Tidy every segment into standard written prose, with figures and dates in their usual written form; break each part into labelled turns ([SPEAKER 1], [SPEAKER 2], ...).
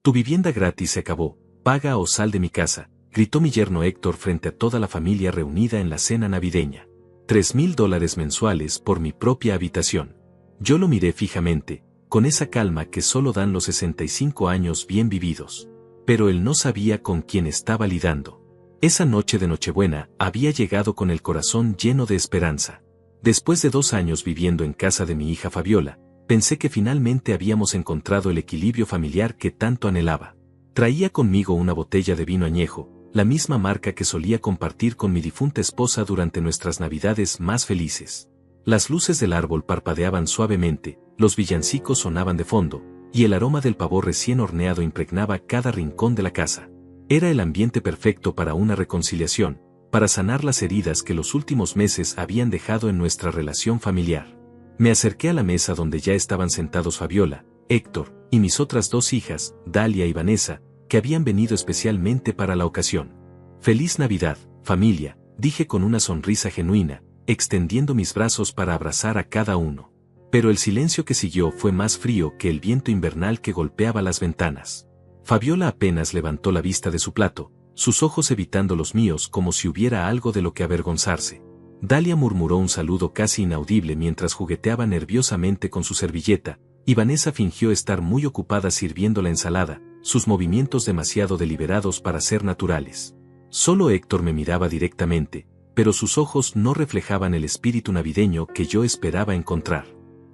[SPEAKER 1] Tu vivienda gratis se acabó, paga o sal de mi casa, gritó mi yerno Héctor frente a toda la familia reunida en la cena navideña. $3,000 mensuales por mi propia habitación. Yo lo miré fijamente, con esa calma que solo dan los 65 años bien vividos. Pero él no sabía con quién estaba lidando. Esa noche de Nochebuena había llegado con el corazón lleno de esperanza. Después de 2 años viviendo en casa de mi hija Fabiola, pensé que finalmente habíamos encontrado el equilibrio familiar que tanto anhelaba. Traía conmigo una botella de vino añejo, la misma marca que solía compartir con mi difunta esposa durante nuestras navidades más felices. Las luces del árbol parpadeaban suavemente, los villancicos sonaban de fondo, y el aroma del pavo recién horneado impregnaba cada rincón de la casa. Era el ambiente perfecto para una reconciliación, para sanar las heridas que los últimos meses habían dejado en nuestra relación familiar. Me acerqué a la mesa donde ya estaban sentados Fabiola, Héctor, y mis otras 2 hijas, Dalia y Vanessa, que habían venido especialmente para la ocasión. «Feliz Navidad, familia», dije con una sonrisa genuina, extendiendo mis brazos para abrazar a cada uno. Pero el silencio que siguió fue más frío que el viento invernal que golpeaba las ventanas. Fabiola apenas levantó la vista de su plato, sus ojos evitando los míos como si hubiera algo de lo que avergonzarse. Dalia murmuró un saludo casi inaudible mientras jugueteaba nerviosamente con su servilleta, y Vanessa fingió estar muy ocupada sirviendo la ensalada, sus movimientos demasiado deliberados para ser naturales. Solo Héctor me miraba directamente, pero sus ojos no reflejaban el espíritu navideño que yo esperaba encontrar.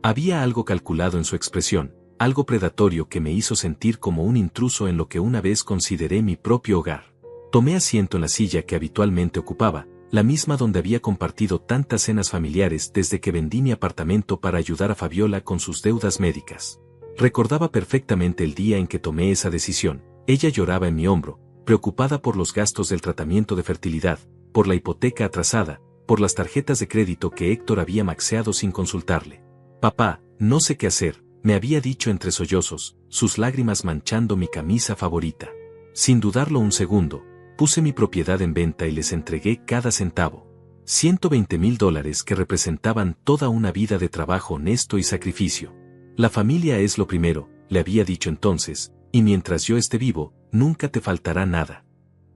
[SPEAKER 1] Había algo calculado en su expresión, algo predatorio que me hizo sentir como un intruso en lo que una vez consideré mi propio hogar. Tomé asiento en la silla que habitualmente ocupaba, la misma donde había compartido tantas cenas familiares desde que vendí mi apartamento para ayudar a Fabiola con sus deudas médicas. Recordaba perfectamente el día en que tomé esa decisión. Ella lloraba en mi hombro, preocupada por los gastos del tratamiento de fertilidad, por la hipoteca atrasada, por las tarjetas de crédito que Héctor había maxeado sin consultarle. «Papá, no sé qué hacer», me había dicho entre sollozos, sus lágrimas manchando mi camisa favorita. Sin dudarlo un segundo, puse mi propiedad en venta y les entregué cada centavo. $120,000 que representaban toda una vida de trabajo honesto y sacrificio. «La familia es lo primero», le había dicho entonces, «y mientras yo esté vivo, nunca te faltará nada».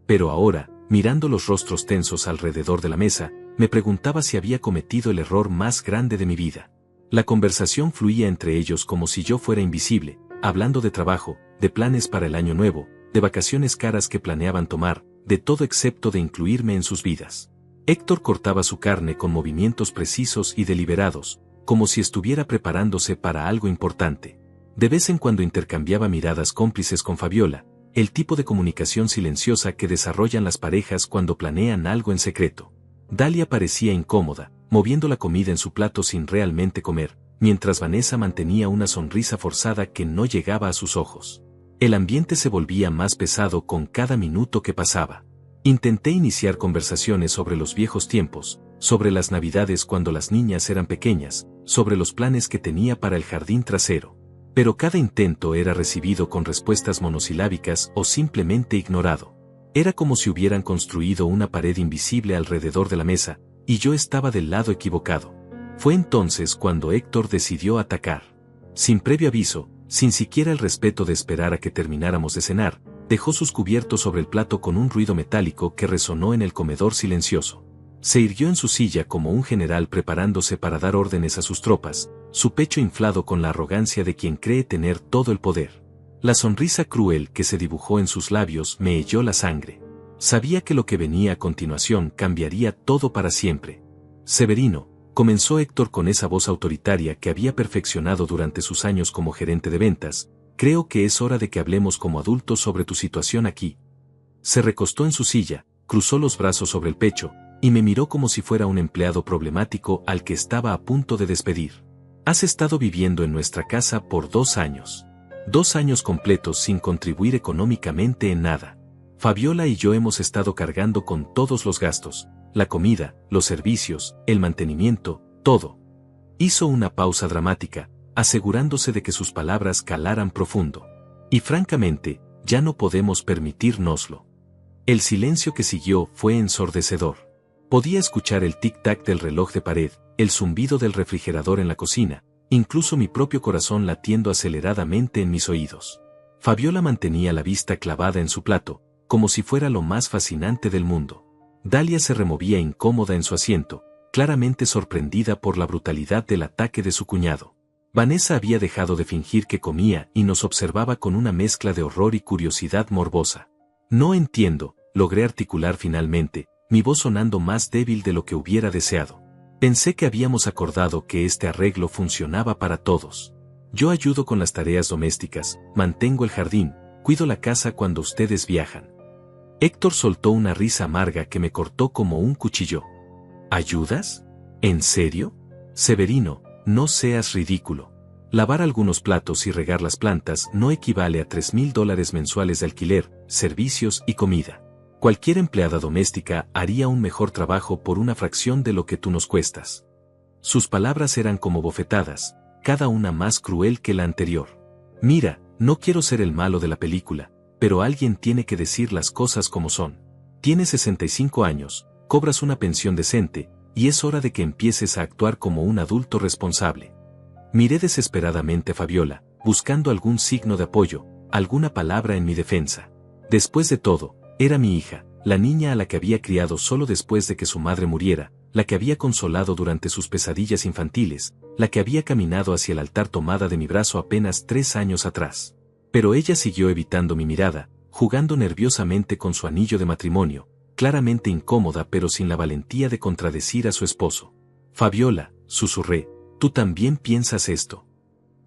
[SPEAKER 1] Pero ahora, mirando los rostros tensos alrededor de la mesa, me preguntaba si había cometido el error más grande de mi vida. La conversación fluía entre ellos como si yo fuera invisible, hablando de trabajo, de planes para el año nuevo, de vacaciones caras que planeaban tomar, de todo excepto de incluirme en sus vidas. Héctor cortaba su carne con movimientos precisos y deliberados, como si estuviera preparándose para algo importante. De vez en cuando intercambiaba miradas cómplices con Fabiola, el tipo de comunicación silenciosa que desarrollan las parejas cuando planean algo en secreto. Dalia parecía incómoda, moviendo la comida en su plato sin realmente comer, mientras Vanessa mantenía una sonrisa forzada que no llegaba a sus ojos. El ambiente se volvía más pesado con cada minuto que pasaba. Intenté iniciar conversaciones sobre los viejos tiempos, sobre las navidades cuando las niñas eran pequeñas, sobre los planes que tenía para el jardín trasero. Pero cada intento era recibido con respuestas monosilábicas o simplemente ignorado. Era como si hubieran construido una pared invisible alrededor de la mesa, y yo estaba del lado equivocado. Fue entonces cuando Héctor decidió atacar. Sin previo aviso, sin siquiera el respeto de esperar a que termináramos de cenar, dejó sus cubiertos sobre el plato con un ruido metálico que resonó en el comedor silencioso. Se irguió en su silla como un general preparándose para dar órdenes a sus tropas, su pecho inflado con la arrogancia de quien cree tener todo el poder. La sonrisa cruel que se dibujó en sus labios me heló la sangre. Sabía que lo que venía a continuación cambiaría todo para siempre. «Severino», comenzó Héctor con esa voz autoritaria que había perfeccionado durante sus años como gerente de ventas, «creo que es hora de que hablemos como adultos sobre tu situación aquí». Se recostó en su silla, cruzó los brazos sobre el pecho, y me miró como si fuera un empleado problemático al que estaba a punto de despedir. «Has estado viviendo en nuestra casa por 2 años. 2 años completos sin contribuir económicamente en nada. Fabiola y yo hemos estado cargando con todos los gastos, la comida, los servicios, el mantenimiento, todo». Hizo una pausa dramática, asegurándose de que sus palabras calaran profundo. «Y francamente, ya no podemos permitírnoslo». El silencio que siguió fue ensordecedor. Podía escuchar el tic-tac del reloj de pared, el zumbido del refrigerador en la cocina, incluso mi propio corazón latiendo aceleradamente en mis oídos. Fabiola mantenía la vista clavada en su plato, como si fuera lo más fascinante del mundo. Dalia se removía incómoda en su asiento, claramente sorprendida por la brutalidad del ataque de su cuñado. Vanessa había dejado de fingir que comía y nos observaba con una mezcla de horror y curiosidad morbosa. No entiendo, logré articular finalmente, mi voz sonando más débil de lo que hubiera deseado. Pensé que habíamos acordado que este arreglo funcionaba para todos. Yo ayudo con las tareas domésticas, mantengo el jardín, cuido la casa cuando ustedes viajan. Héctor soltó una risa amarga que me cortó como un cuchillo. ¿Ayudas? ¿En serio? Severino, no seas ridículo. Lavar algunos platos y regar las plantas no equivale a $3,000 mensuales de alquiler, servicios y comida. Cualquier empleada doméstica haría un mejor trabajo por una fracción de lo que tú nos cuestas. Sus palabras eran como bofetadas, cada una más cruel que la anterior. Mira, no quiero ser el malo de la película, pero alguien tiene que decir las cosas como son. Tienes 65 años, cobras una pensión decente, y es hora de que empieces a actuar como un adulto responsable. Miré desesperadamente a Fabiola, buscando algún signo de apoyo, alguna palabra en mi defensa. Después de todo, era mi hija, la niña a la que había criado solo después de que su madre muriera, la que había consolado durante sus pesadillas infantiles, la que había caminado hacia el altar tomada de mi brazo apenas 3 años atrás. Pero ella siguió evitando mi mirada, jugando nerviosamente con su anillo de matrimonio, claramente incómoda pero sin la valentía de contradecir a su esposo. Fabiola, susurré, tú también piensas esto.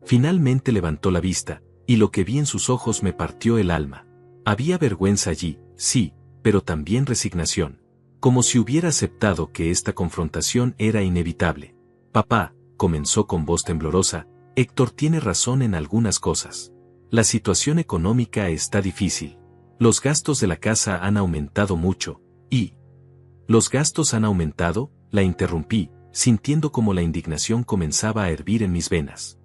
[SPEAKER 1] Finalmente levantó la vista, y lo que vi en sus ojos me partió el alma. Había vergüenza allí, sí, pero también resignación. Como si hubiera aceptado que esta confrontación era inevitable. Papá, comenzó con voz temblorosa, Héctor tiene razón en algunas cosas. La situación económica está difícil. Los gastos de la casa han aumentado mucho, y... ¿Los gastos han aumentado?, la interrumpí, sintiendo como la indignación comenzaba a hervir en mis venas.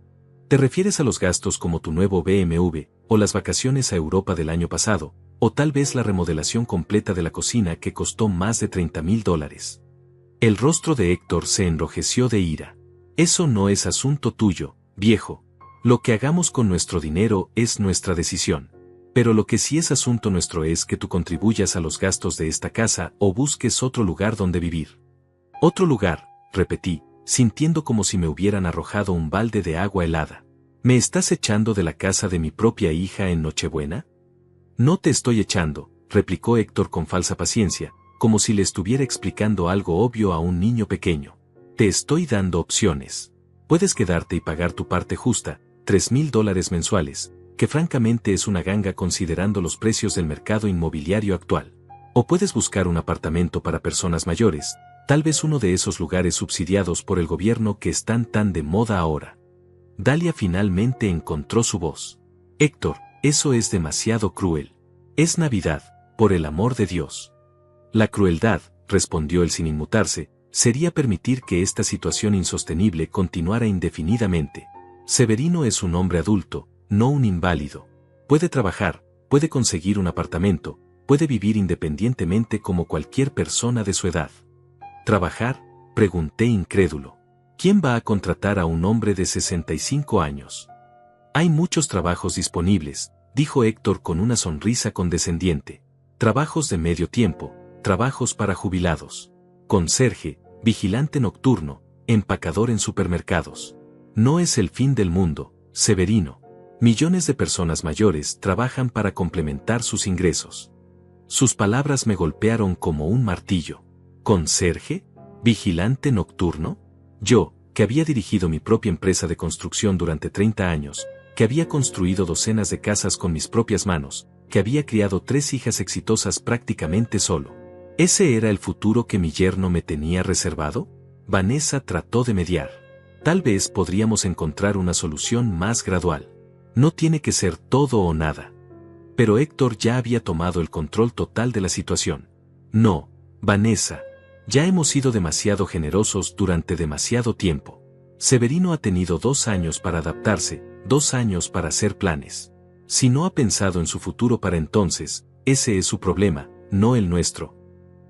[SPEAKER 1] ¿Te refieres a los gastos como tu nuevo BMW, o las vacaciones a Europa del año pasado, o tal vez la remodelación completa de la cocina que costó más de $30,000? El rostro de Héctor se enrojeció de ira. Eso no es asunto tuyo, viejo. Lo que hagamos con nuestro dinero es nuestra decisión. Pero lo que sí es asunto nuestro es que tú contribuyas a los gastos de esta casa o busques otro lugar donde vivir. Otro lugar, repetí, sintiendo como si me hubieran arrojado un balde de agua helada. ¿Me estás echando de la casa de mi propia hija en Nochebuena? No te estoy echando, replicó Héctor con falsa paciencia, como si le estuviera explicando algo obvio a un niño pequeño. Te estoy dando opciones. Puedes quedarte y pagar tu parte justa, $3,000 mensuales, que francamente es una ganga considerando los precios del mercado inmobiliario actual. O puedes buscar un apartamento para personas mayores, tal vez uno de esos lugares subsidiados por el gobierno que están tan de moda ahora. Dalia finalmente encontró su voz. Héctor, eso es demasiado cruel. Es Navidad, por el amor de Dios. La crueldad, respondió él sin inmutarse, sería permitir que esta situación insostenible continuara indefinidamente. Severino es un hombre adulto, no un inválido. Puede trabajar, puede conseguir un apartamento, puede vivir independientemente como cualquier persona de su edad. ¿Trabajar?, pregunté incrédulo. ¿Quién va a contratar a un hombre de 65 años? Hay muchos trabajos disponibles, dijo Héctor con una sonrisa condescendiente. Trabajos de medio tiempo, trabajos para jubilados. Conserje, vigilante nocturno, empacador en supermercados. No es el fin del mundo, Severino. Millones de personas mayores trabajan para complementar sus ingresos. Sus palabras me golpearon como un martillo. ¿Conserje? ¿Vigilante nocturno? Yo, que había dirigido mi propia empresa de construcción durante 30 años, que había construido docenas de casas con mis propias manos, que había criado 3 hijas exitosas prácticamente solo. ¿Ese era el futuro que mi yerno me tenía reservado? Vanessa trató de mediar. Tal vez podríamos encontrar una solución más gradual. No tiene que ser todo o nada. Pero Héctor ya había tomado el control total de la situación. No, Vanessa. Ya hemos sido demasiado generosos durante demasiado tiempo. Severino ha tenido 2 años para adaptarse, 2 años para hacer planes. Si no ha pensado en su futuro para entonces, ese es su problema, no el nuestro.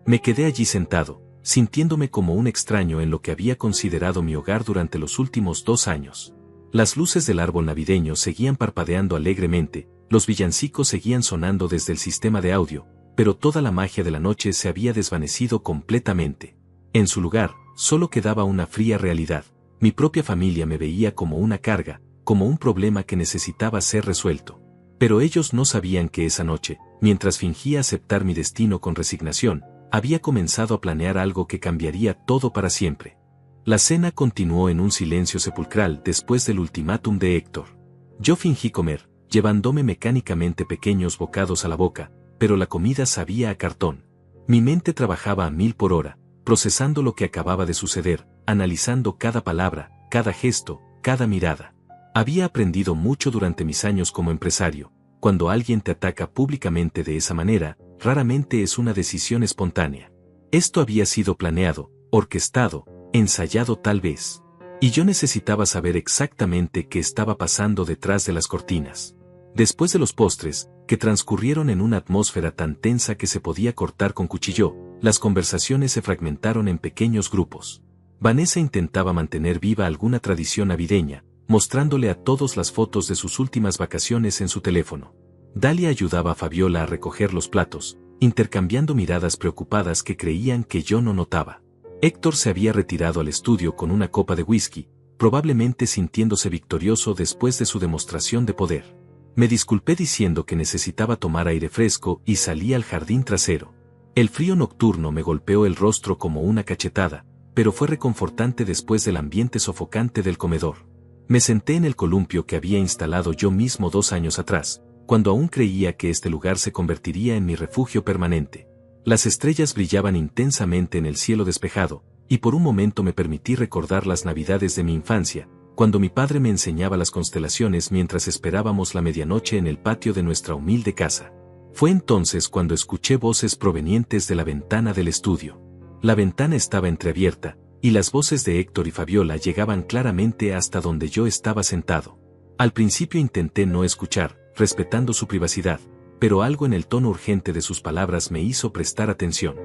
[SPEAKER 1] Me quedé allí sentado, sintiéndome como un extraño en lo que había considerado mi hogar durante los últimos 2 años. Las luces del árbol navideño seguían parpadeando alegremente, Los villancicos seguían sonando desde el sistema de audio, pero toda la magia de la noche se había desvanecido completamente. En su lugar, solo quedaba una fría realidad. Mi propia familia me veía como una carga, como un problema que necesitaba ser resuelto. Pero ellos no sabían que esa noche, mientras fingía aceptar mi destino con resignación, había comenzado a planear algo que cambiaría todo para siempre. La cena continuó en un silencio sepulcral después del ultimátum de Héctor. Yo fingí comer, llevándome mecánicamente pequeños bocados a la boca, pero la comida sabía a cartón. Mi mente trabajaba a 1000 por hora, procesando lo que acababa de suceder, analizando cada palabra, cada gesto, cada mirada. Había aprendido mucho durante mis años como empresario. Cuando alguien te ataca públicamente de esa manera, raramente es una decisión espontánea. Esto había sido planeado, orquestado, ensayado tal vez. Y yo necesitaba saber exactamente qué estaba pasando detrás de las cortinas. Después de los postres, que transcurrieron en una atmósfera tan tensa que se podía cortar con cuchillo, las conversaciones se fragmentaron en pequeños grupos. Vanessa intentaba mantener viva alguna tradición navideña, mostrándole a todos las fotos de sus últimas vacaciones en su teléfono. Dalia ayudaba a Fabiola a recoger los platos, intercambiando miradas preocupadas que creían que yo no notaba. Héctor se había retirado al estudio con una copa de whisky, probablemente sintiéndose victorioso después de su demostración de poder. Me disculpé diciendo que necesitaba tomar aire fresco y salí al jardín trasero. El frío nocturno me golpeó el rostro como una cachetada, pero fue reconfortante después del ambiente sofocante del comedor. Me senté en el columpio que había instalado yo mismo 2 años atrás, cuando aún creía que este lugar se convertiría en mi refugio permanente. Las estrellas brillaban intensamente en el cielo despejado, y por un momento me permití recordar las navidades de mi infancia, cuando mi padre me enseñaba las constelaciones mientras esperábamos la medianoche en el patio de nuestra humilde casa. Fue entonces cuando escuché voces provenientes de la ventana del estudio. La ventana estaba entreabierta, y las voces de Héctor y Fabiola llegaban claramente hasta donde yo estaba sentado. Al principio intenté no escuchar, respetando su privacidad, pero algo en el tono urgente de sus palabras me hizo prestar atención.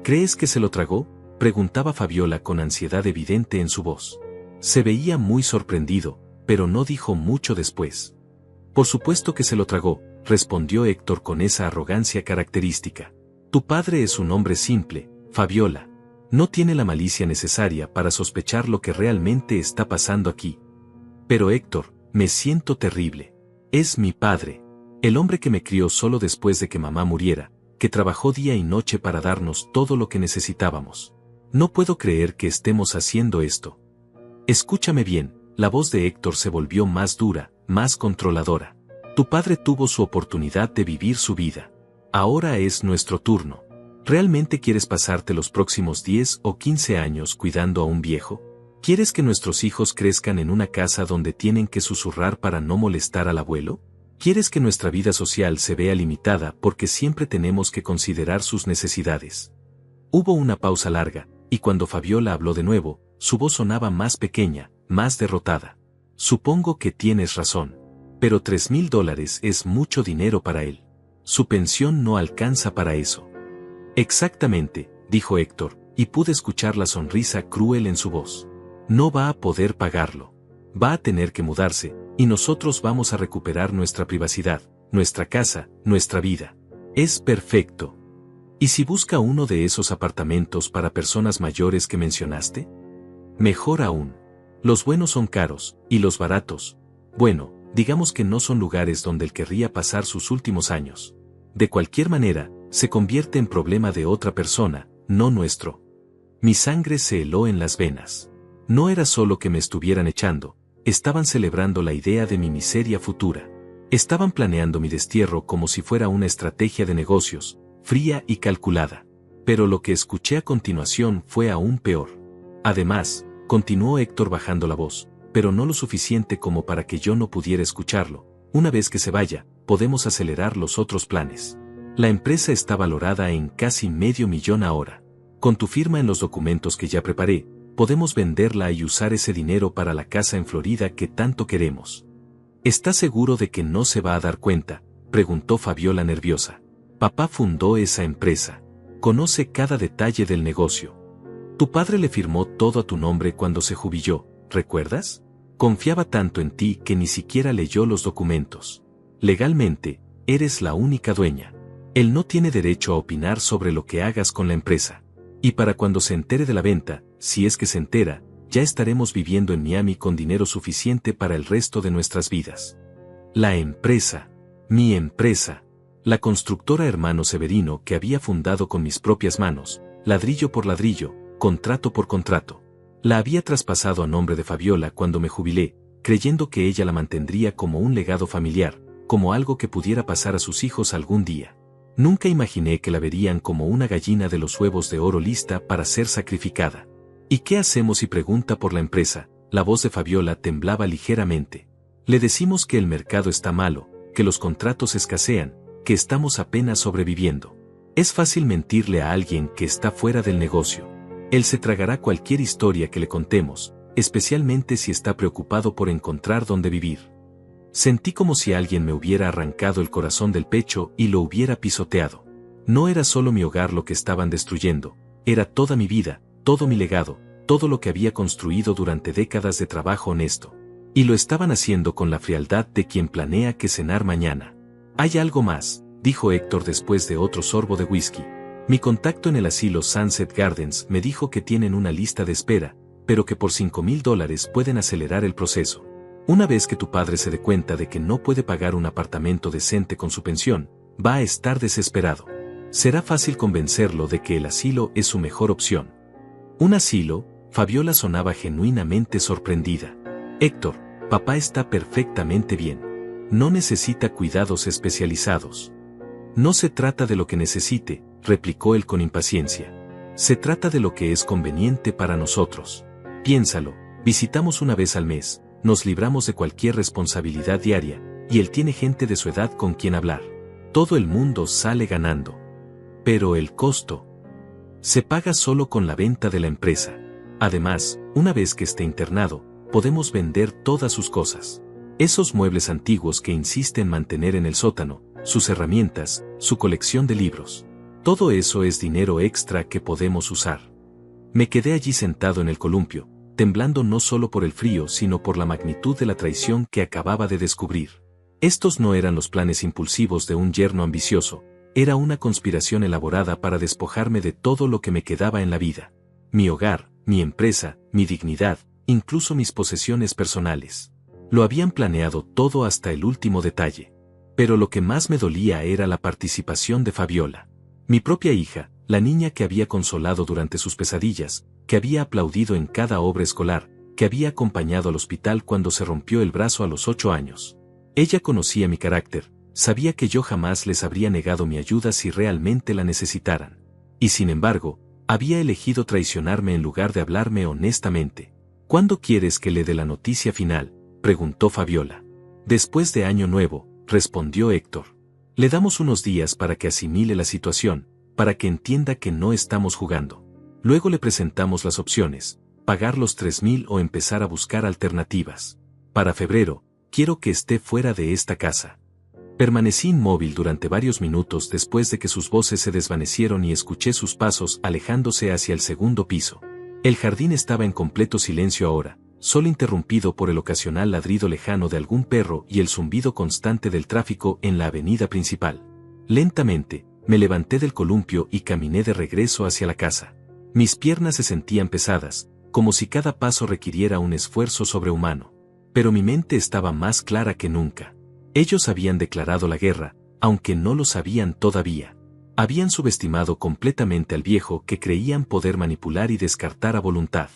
[SPEAKER 1] ¿Crees que se lo tragó?, preguntaba Fabiola con ansiedad evidente en su voz. Se veía muy sorprendido, pero no dijo mucho después. Por supuesto que se lo tragó, respondió Héctor con esa arrogancia característica. Tu padre es un hombre simple, Fabiola. No tiene la malicia necesaria para sospechar lo que realmente está pasando aquí. Pero Héctor, me siento terrible. Es mi padre. El hombre que me crió solo después de que mamá muriera, que trabajó día y noche para darnos todo lo que necesitábamos. No puedo creer que estemos haciendo esto. Escúchame bien, la voz de Héctor se volvió más dura, más controladora. Tu padre tuvo su oportunidad de vivir su vida. Ahora es nuestro turno. ¿Realmente quieres pasarte los próximos 10 o 15 años cuidando a un viejo? ¿Quieres que nuestros hijos crezcan en una casa donde tienen que susurrar para no molestar al abuelo? ¿Quieres que nuestra vida social se vea limitada porque siempre tenemos que considerar sus necesidades? Hubo una pausa larga, y cuando Fabiola habló de nuevo, su voz sonaba más pequeña, más derrotada. Supongo que tienes razón. Pero $3000 es mucho dinero para él. Su pensión no alcanza para eso. Exactamente, dijo Héctor, y pude escuchar la sonrisa cruel en su voz. No va a poder pagarlo. Va a tener que mudarse, y nosotros vamos a recuperar nuestra privacidad, nuestra casa, nuestra vida. Es perfecto. ¿Y si busca uno de esos apartamentos para personas mayores que mencionaste? Mejor aún. Los buenos son caros, y los baratos, bueno, digamos que no son lugares donde él querría pasar sus últimos años. De cualquier manera, se convierte en problema de otra persona, no nuestro. Mi sangre se heló en las venas. No era solo que me estuvieran echando, estaban celebrando la idea de mi miseria futura. Estaban planeando mi destierro como si fuera una estrategia de negocios, fría y calculada. Pero lo que escuché a continuación fue aún peor. Además, continuó Héctor bajando la voz, pero no lo suficiente como para que yo no pudiera escucharlo. Una vez que se vaya, podemos acelerar los otros planes. La empresa está valorada en casi $500,000 ahora. Con tu firma en los documentos que ya preparé, podemos venderla y usar ese dinero para la casa en Florida que tanto queremos. ¿Estás seguro de que no se va a dar cuenta?, preguntó Fabiola nerviosa. Papá fundó esa empresa. Conoce cada detalle del negocio. Tu padre le firmó todo a tu nombre cuando se jubiló, ¿recuerdas? Confiaba tanto en ti que ni siquiera leyó los documentos. Legalmente, eres la única dueña. Él no tiene derecho a opinar sobre lo que hagas con la empresa. Y para cuando se entere de la venta, si es que se entera, ya estaremos viviendo en Miami con dinero suficiente para el resto de nuestras vidas. La empresa. Mi empresa. La constructora Hermano Severino que había fundado con mis propias manos, ladrillo por ladrillo, contrato por contrato. La había traspasado a nombre de Fabiola cuando me jubilé, creyendo que ella la mantendría como un legado familiar, como algo que pudiera pasar a sus hijos algún día. Nunca imaginé que la verían como una gallina de los huevos de oro lista para ser sacrificada. ¿Y qué hacemos si pregunta por la empresa? La voz de Fabiola temblaba ligeramente. Le decimos que el mercado está malo, que los contratos escasean, que estamos apenas sobreviviendo. Es fácil mentirle a alguien que está fuera del negocio. Él se tragará cualquier historia que le contemos, especialmente si está preocupado por encontrar dónde vivir. Sentí como si alguien me hubiera arrancado el corazón del pecho y lo hubiera pisoteado. No era solo mi hogar lo que estaban destruyendo, era toda mi vida, todo mi legado, todo lo que había construido durante décadas de trabajo honesto. Y lo estaban haciendo con la frialdad de quien planea que cenar mañana. Hay algo más, dijo Héctor después de otro sorbo de whisky. Mi contacto en el asilo Sunset Gardens me dijo que tienen una lista de espera, pero que por $5,000 pueden acelerar el proceso. Una vez que tu padre se dé cuenta de que no puede pagar un apartamento decente con su pensión, va a estar desesperado. Será fácil convencerlo de que el asilo es su mejor opción. ¿Un asilo? Fabiola sonaba genuinamente sorprendida. Héctor, papá está perfectamente bien. No necesita cuidados especializados. No se trata de lo que necesite, replicó él con impaciencia. Se trata de lo que es conveniente para nosotros. Piénsalo, visitamos una vez al mes, nos libramos de cualquier responsabilidad diaria, y él tiene gente de su edad con quien hablar. Todo el mundo sale ganando. Pero el costo se paga solo con la venta de la empresa. Además, una vez que esté internado, podemos vender todas sus cosas. Esos muebles antiguos que insiste en mantener en el sótano, sus herramientas, su colección de libros. Todo eso es dinero extra que podemos usar. Me quedé allí sentado en el columpio, temblando no solo por el frío sino por la magnitud de la traición que acababa de descubrir. Estos no eran los planes impulsivos de un yerno ambicioso, era una conspiración elaborada para despojarme de todo lo que me quedaba en la vida. Mi hogar, mi empresa, mi dignidad, incluso mis posesiones personales. Lo habían planeado todo hasta el último detalle. Pero lo que más me dolía era la participación de Fabiola. Mi propia hija, la niña que había consolado durante sus pesadillas, que había aplaudido en cada obra escolar, que había acompañado al hospital cuando se rompió el brazo a los 8 años. Ella conocía mi carácter, sabía que yo jamás les habría negado mi ayuda si realmente la necesitaran. Y sin embargo, había elegido traicionarme en lugar de hablarme honestamente. ¿Cuándo quieres que le dé la noticia final?, preguntó Fabiola. Después de Año Nuevo, respondió Héctor. Le damos unos días para que asimile la situación, para que entienda que no estamos jugando. Luego le presentamos las opciones, pagar los $3,000 o empezar a buscar alternativas. Para febrero, quiero que esté fuera de esta casa. Permanecí inmóvil durante varios minutos después de que sus voces se desvanecieron y escuché sus pasos alejándose hacia el segundo piso. El jardín estaba en completo silencio ahora, solo interrumpido por el ocasional ladrido lejano de algún perro y el zumbido constante del tráfico en la avenida principal. Lentamente, me levanté del columpio y caminé de regreso hacia la casa. Mis piernas se sentían pesadas, como si cada paso requiriera un esfuerzo sobrehumano. Pero mi mente estaba más clara que nunca. Ellos habían declarado la guerra, aunque no lo sabían todavía. Habían subestimado completamente al viejo que creían poder manipular y descartar a voluntad.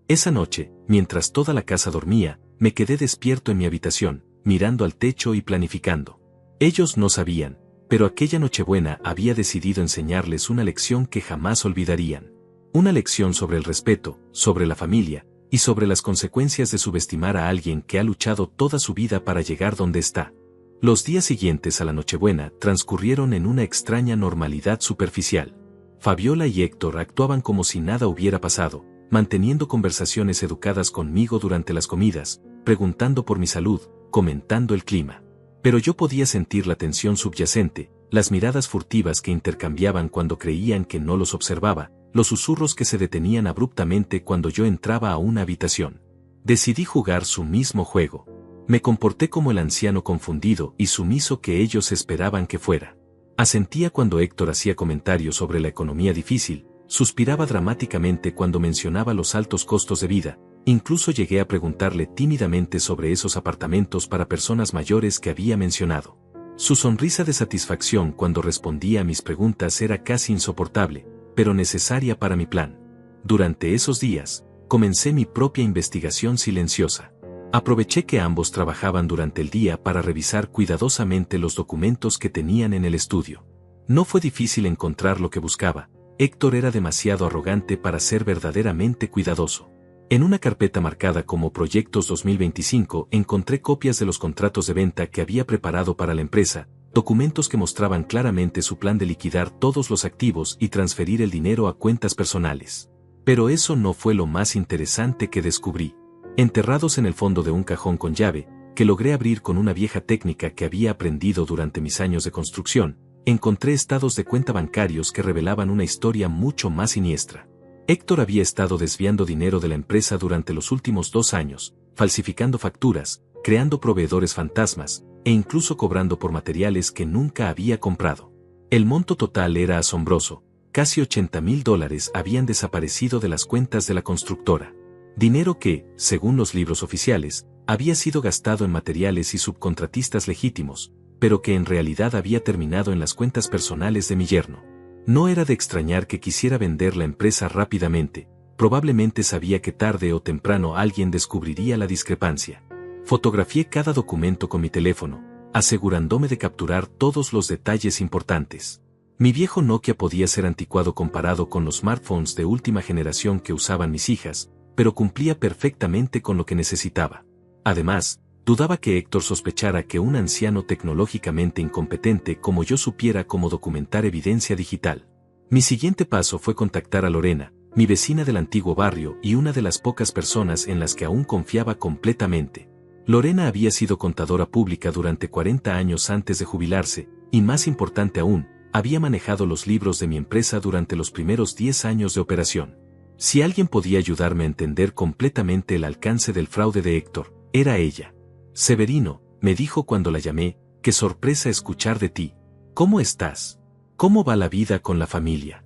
[SPEAKER 1] Esa noche, mientras toda la casa dormía, me quedé despierto en mi habitación, mirando al techo y planificando. Ellos no sabían, pero aquella Nochebuena había decidido enseñarles una lección que jamás olvidarían. Una lección sobre el respeto, sobre la familia, y sobre las consecuencias de subestimar a alguien que ha luchado toda su vida para llegar donde está. Los días siguientes a la Nochebuena transcurrieron en una extraña normalidad superficial. Fabiola y Héctor actuaban como si nada hubiera pasado, manteniendo conversaciones educadas conmigo durante las comidas, preguntando por mi salud, comentando el clima. Pero yo podía sentir la tensión subyacente, las miradas furtivas que intercambiaban cuando creían que no los observaba, los susurros que se detenían abruptamente cuando yo entraba a una habitación. Decidí jugar su mismo juego. Me comporté como el anciano confundido y sumiso que ellos esperaban que fuera. Asentía cuando Héctor hacía comentarios sobre la economía difícil, suspiraba dramáticamente cuando mencionaba los altos costos de vida, incluso llegué a preguntarle tímidamente sobre esos apartamentos para personas mayores que había mencionado. Su sonrisa de satisfacción cuando respondía a mis preguntas era casi insoportable, pero necesaria para mi plan. Durante esos días, comencé mi propia investigación silenciosa. Aproveché que ambos trabajaban durante el día para revisar cuidadosamente los documentos que tenían en el estudio. No fue difícil encontrar lo que buscaba. Héctor era demasiado arrogante para ser verdaderamente cuidadoso. En una carpeta marcada como Proyectos 2025 encontré copias de los contratos de venta que había preparado para la empresa, documentos que mostraban claramente su plan de liquidar todos los activos y transferir el dinero a cuentas personales. Pero eso no fue lo más interesante que descubrí. Enterrados en el fondo de un cajón con llave, que logré abrir con una vieja técnica que había aprendido durante mis años de construcción, encontré estados de cuenta bancarios que revelaban una historia mucho más siniestra. Héctor había estado desviando dinero de la empresa durante los últimos 2 años, falsificando facturas, creando proveedores fantasmas, e incluso cobrando por materiales que nunca había comprado. El monto total era asombroso, casi $80,000 habían desaparecido de las cuentas de la constructora. Dinero que, según los libros oficiales, había sido gastado en materiales y subcontratistas legítimos, pero que en realidad había terminado en las cuentas personales de mi yerno. No era de extrañar que quisiera vender la empresa rápidamente, probablemente sabía que tarde o temprano alguien descubriría la discrepancia. Fotografié cada documento con mi teléfono, asegurándome de capturar todos los detalles importantes. Mi viejo Nokia podía ser anticuado comparado con los smartphones de última generación que usaban mis hijas, pero cumplía perfectamente con lo que necesitaba. Además, dudaba que Héctor sospechara que un anciano tecnológicamente incompetente como yo supiera cómo documentar evidencia digital. Mi siguiente paso fue contactar a Lorena, mi vecina del antiguo barrio y una de las pocas personas en las que aún confiaba completamente. Lorena había sido contadora pública durante 40 años antes de jubilarse, y más importante aún, había manejado los libros de mi empresa durante los primeros 10 años de operación. Si alguien podía ayudarme a entender completamente el alcance del fraude de Héctor, era ella. Severino, me dijo cuando la llamé, qué sorpresa escuchar de ti. ¿Cómo estás? ¿Cómo va la vida con la familia?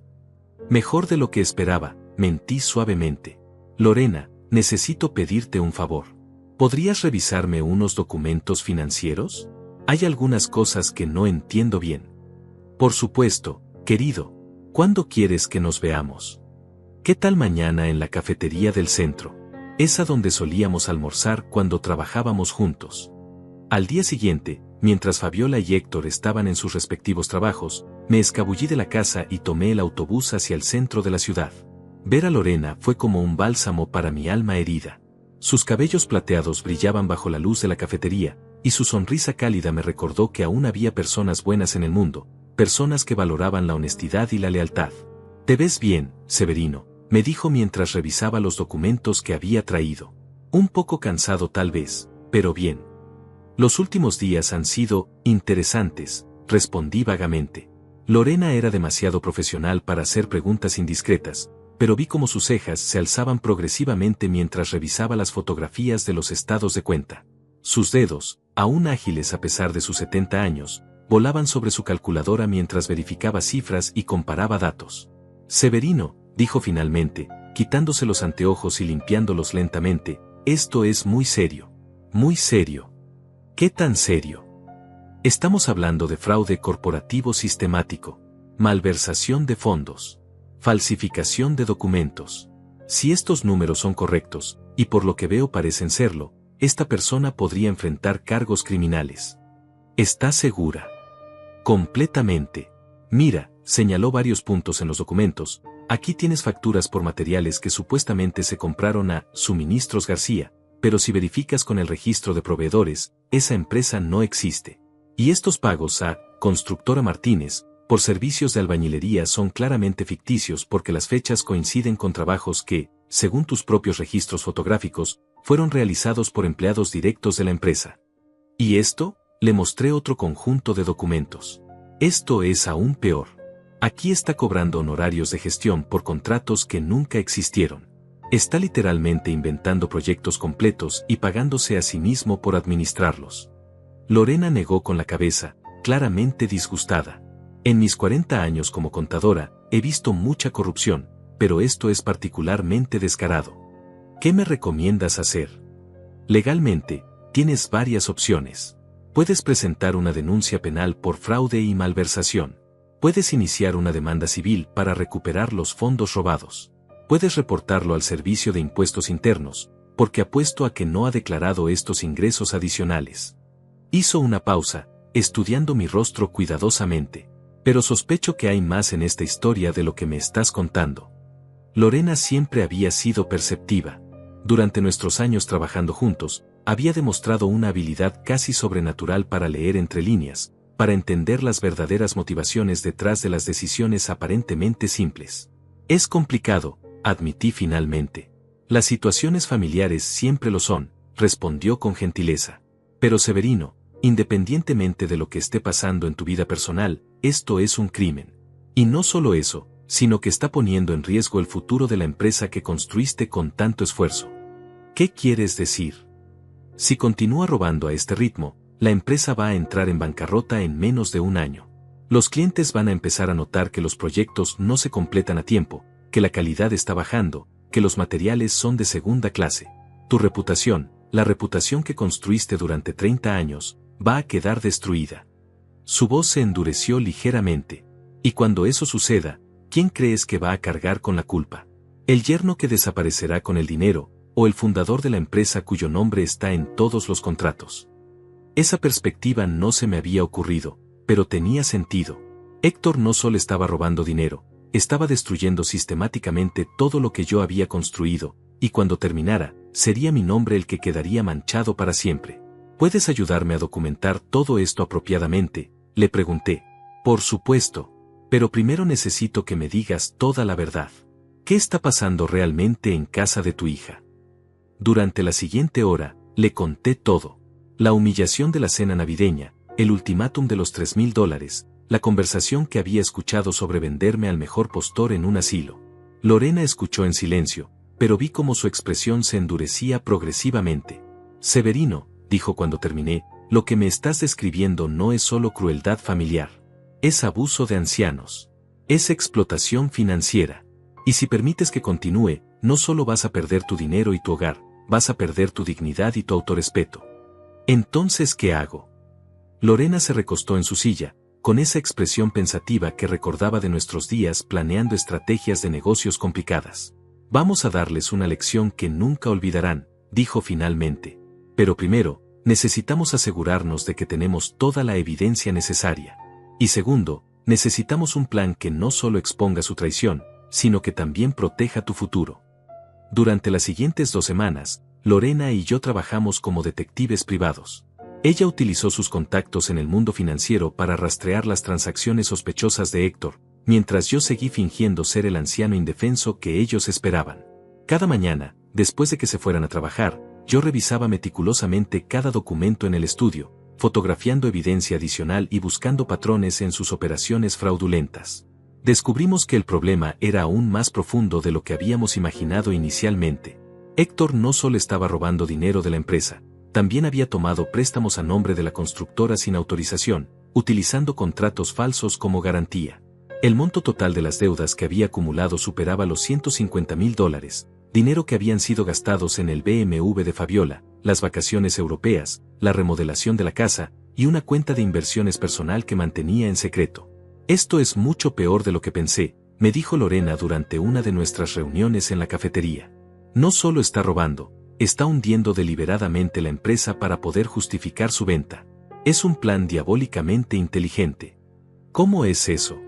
[SPEAKER 1] Mejor de lo que esperaba, mentí suavemente. Lorena, necesito pedirte un favor. ¿Podrías revisarme unos documentos financieros? Hay algunas cosas que no entiendo bien. Por supuesto, querido. ¿Cuándo quieres que nos veamos? ¿Qué tal mañana en la cafetería del centro? Esa donde solíamos almorzar cuando trabajábamos juntos. Al día siguiente, mientras Fabiola y Héctor estaban en sus respectivos trabajos, me escabullí de la casa y tomé el autobús hacia el centro de la ciudad. Ver a Lorena fue como un bálsamo para mi alma herida. Sus cabellos plateados brillaban bajo la luz de la cafetería, y su sonrisa cálida me recordó que aún había personas buenas en el mundo, personas que valoraban la honestidad y la lealtad. «Te ves bien, Severino», me dijo mientras revisaba los documentos que había traído. Un poco cansado tal vez, pero bien. Los últimos días han sido interesantes, respondí vagamente. Lorena era demasiado profesional para hacer preguntas indiscretas, pero vi cómo sus cejas se alzaban progresivamente mientras revisaba las fotografías de los estados de cuenta. Sus dedos, aún ágiles a pesar de sus 70 años, volaban sobre su calculadora mientras verificaba cifras y comparaba datos. Severino, dijo finalmente, quitándose los anteojos y limpiándolos lentamente, esto es muy serio. Muy serio. ¿Qué tan serio? Estamos hablando de fraude corporativo sistemático, malversación de fondos, falsificación de documentos. Si estos números son correctos, y por lo que veo parecen serlo, esta persona podría enfrentar cargos criminales. ¿Estás segura? Completamente. Mira, señaló varios puntos en los documentos. Aquí tienes facturas por materiales que supuestamente se compraron a Suministros García, pero si verificas con el registro de proveedores, esa empresa no existe. Y estos pagos a Constructora Martínez, por servicios de albañilería son claramente ficticios porque las fechas coinciden con trabajos que, según tus propios registros fotográficos, fueron realizados por empleados directos de la empresa. ¿Y esto? Le mostré otro conjunto de documentos. Esto es aún peor. Aquí está cobrando honorarios de gestión por contratos que nunca existieron. Está literalmente inventando proyectos completos y pagándose a sí mismo por administrarlos. Lorena negó con la cabeza, claramente disgustada. En mis 40 años como contadora, he visto mucha corrupción, pero esto es particularmente descarado. ¿Qué me recomiendas hacer? Legalmente, tienes varias opciones. Puedes presentar una denuncia penal por fraude y malversación. Puedes iniciar una demanda civil para recuperar los fondos robados. Puedes reportarlo al Servicio de Impuestos Internos, porque apuesto a que no ha declarado estos ingresos adicionales. Hizo una pausa, estudiando mi rostro cuidadosamente. Pero sospecho que hay más en esta historia de lo que me estás contando. Lorena siempre había sido perceptiva. Durante nuestros años trabajando juntos, había demostrado una habilidad casi sobrenatural para leer entre líneas, para entender las verdaderas motivaciones detrás de las decisiones aparentemente simples. Es complicado, admití finalmente. Las situaciones familiares siempre lo son, respondió con gentileza. Pero Severino, independientemente de lo que esté pasando en tu vida personal, esto es un crimen. Y no solo eso, sino que está poniendo en riesgo el futuro de la empresa que construiste con tanto esfuerzo. ¿Qué quieres decir? Si continúa robando a este ritmo, la empresa va a entrar en bancarrota en menos de un año. Los clientes van a empezar a notar que los proyectos no se completan a tiempo, que la calidad está bajando, que los materiales son de segunda clase. Tu reputación, la reputación que construiste durante 30 años, va a quedar destruida. Su voz se endureció ligeramente. Y cuando eso suceda, ¿quién crees que va a cargar con la culpa? ¿El yerno que desaparecerá con el dinero, o el fundador de la empresa cuyo nombre está en todos los contratos? Esa perspectiva no se me había ocurrido, pero tenía sentido. Héctor no solo estaba robando dinero, estaba destruyendo sistemáticamente todo lo que yo había construido, y cuando terminara, sería mi nombre el que quedaría manchado para siempre. ¿Puedes ayudarme a documentar todo esto apropiadamente?, le pregunté. Por supuesto, pero primero necesito que me digas toda la verdad. ¿Qué está pasando realmente en casa de tu hija? Durante la siguiente hora, le conté todo. La humillación de la cena navideña, el ultimátum de los $3,000, la conversación que había escuchado sobre venderme al mejor postor en un asilo. Lorena escuchó en silencio, pero vi cómo su expresión se endurecía progresivamente. Severino, dijo cuando terminé, lo que me estás describiendo no es solo crueldad familiar. Es abuso de ancianos. Es explotación financiera. Y si permites que continúe, no solo vas a perder tu dinero y tu hogar, vas a perder tu dignidad y tu autorrespeto. Entonces, ¿qué hago? Lorena se recostó en su silla, con esa expresión pensativa que recordaba de nuestros días planeando estrategias de negocios complicadas. Vamos a darles una lección que nunca olvidarán, dijo finalmente. Pero primero, necesitamos asegurarnos de que tenemos toda la evidencia necesaria. Y segundo, necesitamos un plan que no solo exponga su traición, sino que también proteja tu futuro. Durante las siguientes 2 semanas, Lorena y yo trabajamos como detectives privados. Ella utilizó sus contactos en el mundo financiero para rastrear las transacciones sospechosas de Héctor, mientras yo seguí fingiendo ser el anciano indefenso que ellos esperaban. Cada mañana, después de que se fueran a trabajar, yo revisaba meticulosamente cada documento en el estudio, fotografiando evidencia adicional y buscando patrones en sus operaciones fraudulentas. Descubrimos que el problema era aún más profundo de lo que habíamos imaginado inicialmente. Héctor no solo estaba robando dinero de la empresa, también había tomado préstamos a nombre de la constructora sin autorización, utilizando contratos falsos como garantía. El monto total de las deudas que había acumulado superaba los $150,000, dinero que habían sido gastados en el BMW de Fabiola, las vacaciones europeas, la remodelación de la casa, y una cuenta de inversiones personal que mantenía en secreto. Esto es mucho peor de lo que pensé, me dijo Lorena durante una de nuestras reuniones en la cafetería. No solo está robando, está hundiendo deliberadamente la empresa para poder justificar su venta. Es un plan diabólicamente inteligente. ¿Cómo es eso?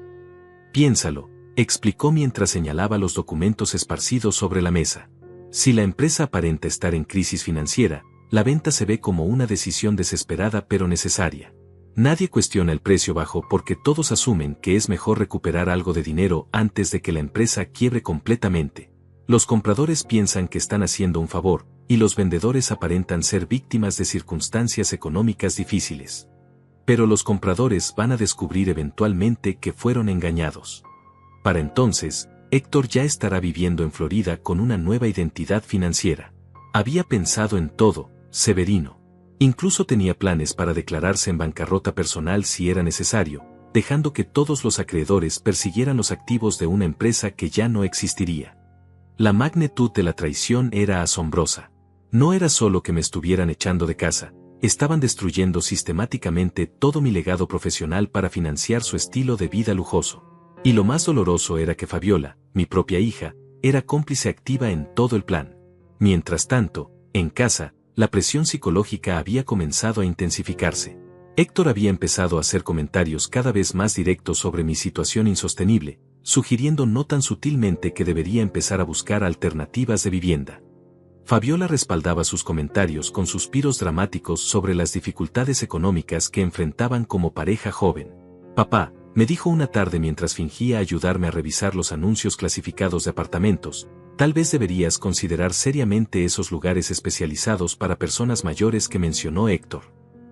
[SPEAKER 1] Piénsalo, explicó mientras señalaba los documentos esparcidos sobre la mesa. Si la empresa aparenta estar en crisis financiera, la venta se ve como una decisión desesperada pero necesaria. Nadie cuestiona el precio bajo porque todos asumen que es mejor recuperar algo de dinero antes de que la empresa quiebre completamente. Los compradores piensan que están haciendo un favor, y los vendedores aparentan ser víctimas de circunstancias económicas difíciles. Pero los compradores van a descubrir eventualmente que fueron engañados. Para entonces, Héctor ya estará viviendo en Florida con una nueva identidad financiera. Había pensado en todo, Severino. Incluso tenía planes para declararse en bancarrota personal si era necesario, dejando que todos los acreedores persiguieran los activos de una empresa que ya no existiría. La magnitud de la traición era asombrosa. No era solo que me estuvieran echando de casa, estaban destruyendo sistemáticamente todo mi legado profesional para financiar su estilo de vida lujoso. Y lo más doloroso era que Fabiola, mi propia hija, era cómplice activa en todo el plan. Mientras tanto, en casa, la presión psicológica había comenzado a intensificarse. Héctor había empezado a hacer comentarios cada vez más directos sobre mi situación insostenible, sugiriendo no tan sutilmente que debería empezar a buscar alternativas de vivienda. Fabiola respaldaba sus comentarios con suspiros dramáticos sobre las dificultades económicas que enfrentaban como pareja joven. Papá, me dijo una tarde mientras fingía ayudarme a revisar los anuncios clasificados de apartamentos, tal vez deberías considerar seriamente esos lugares especializados para personas mayores que mencionó Héctor.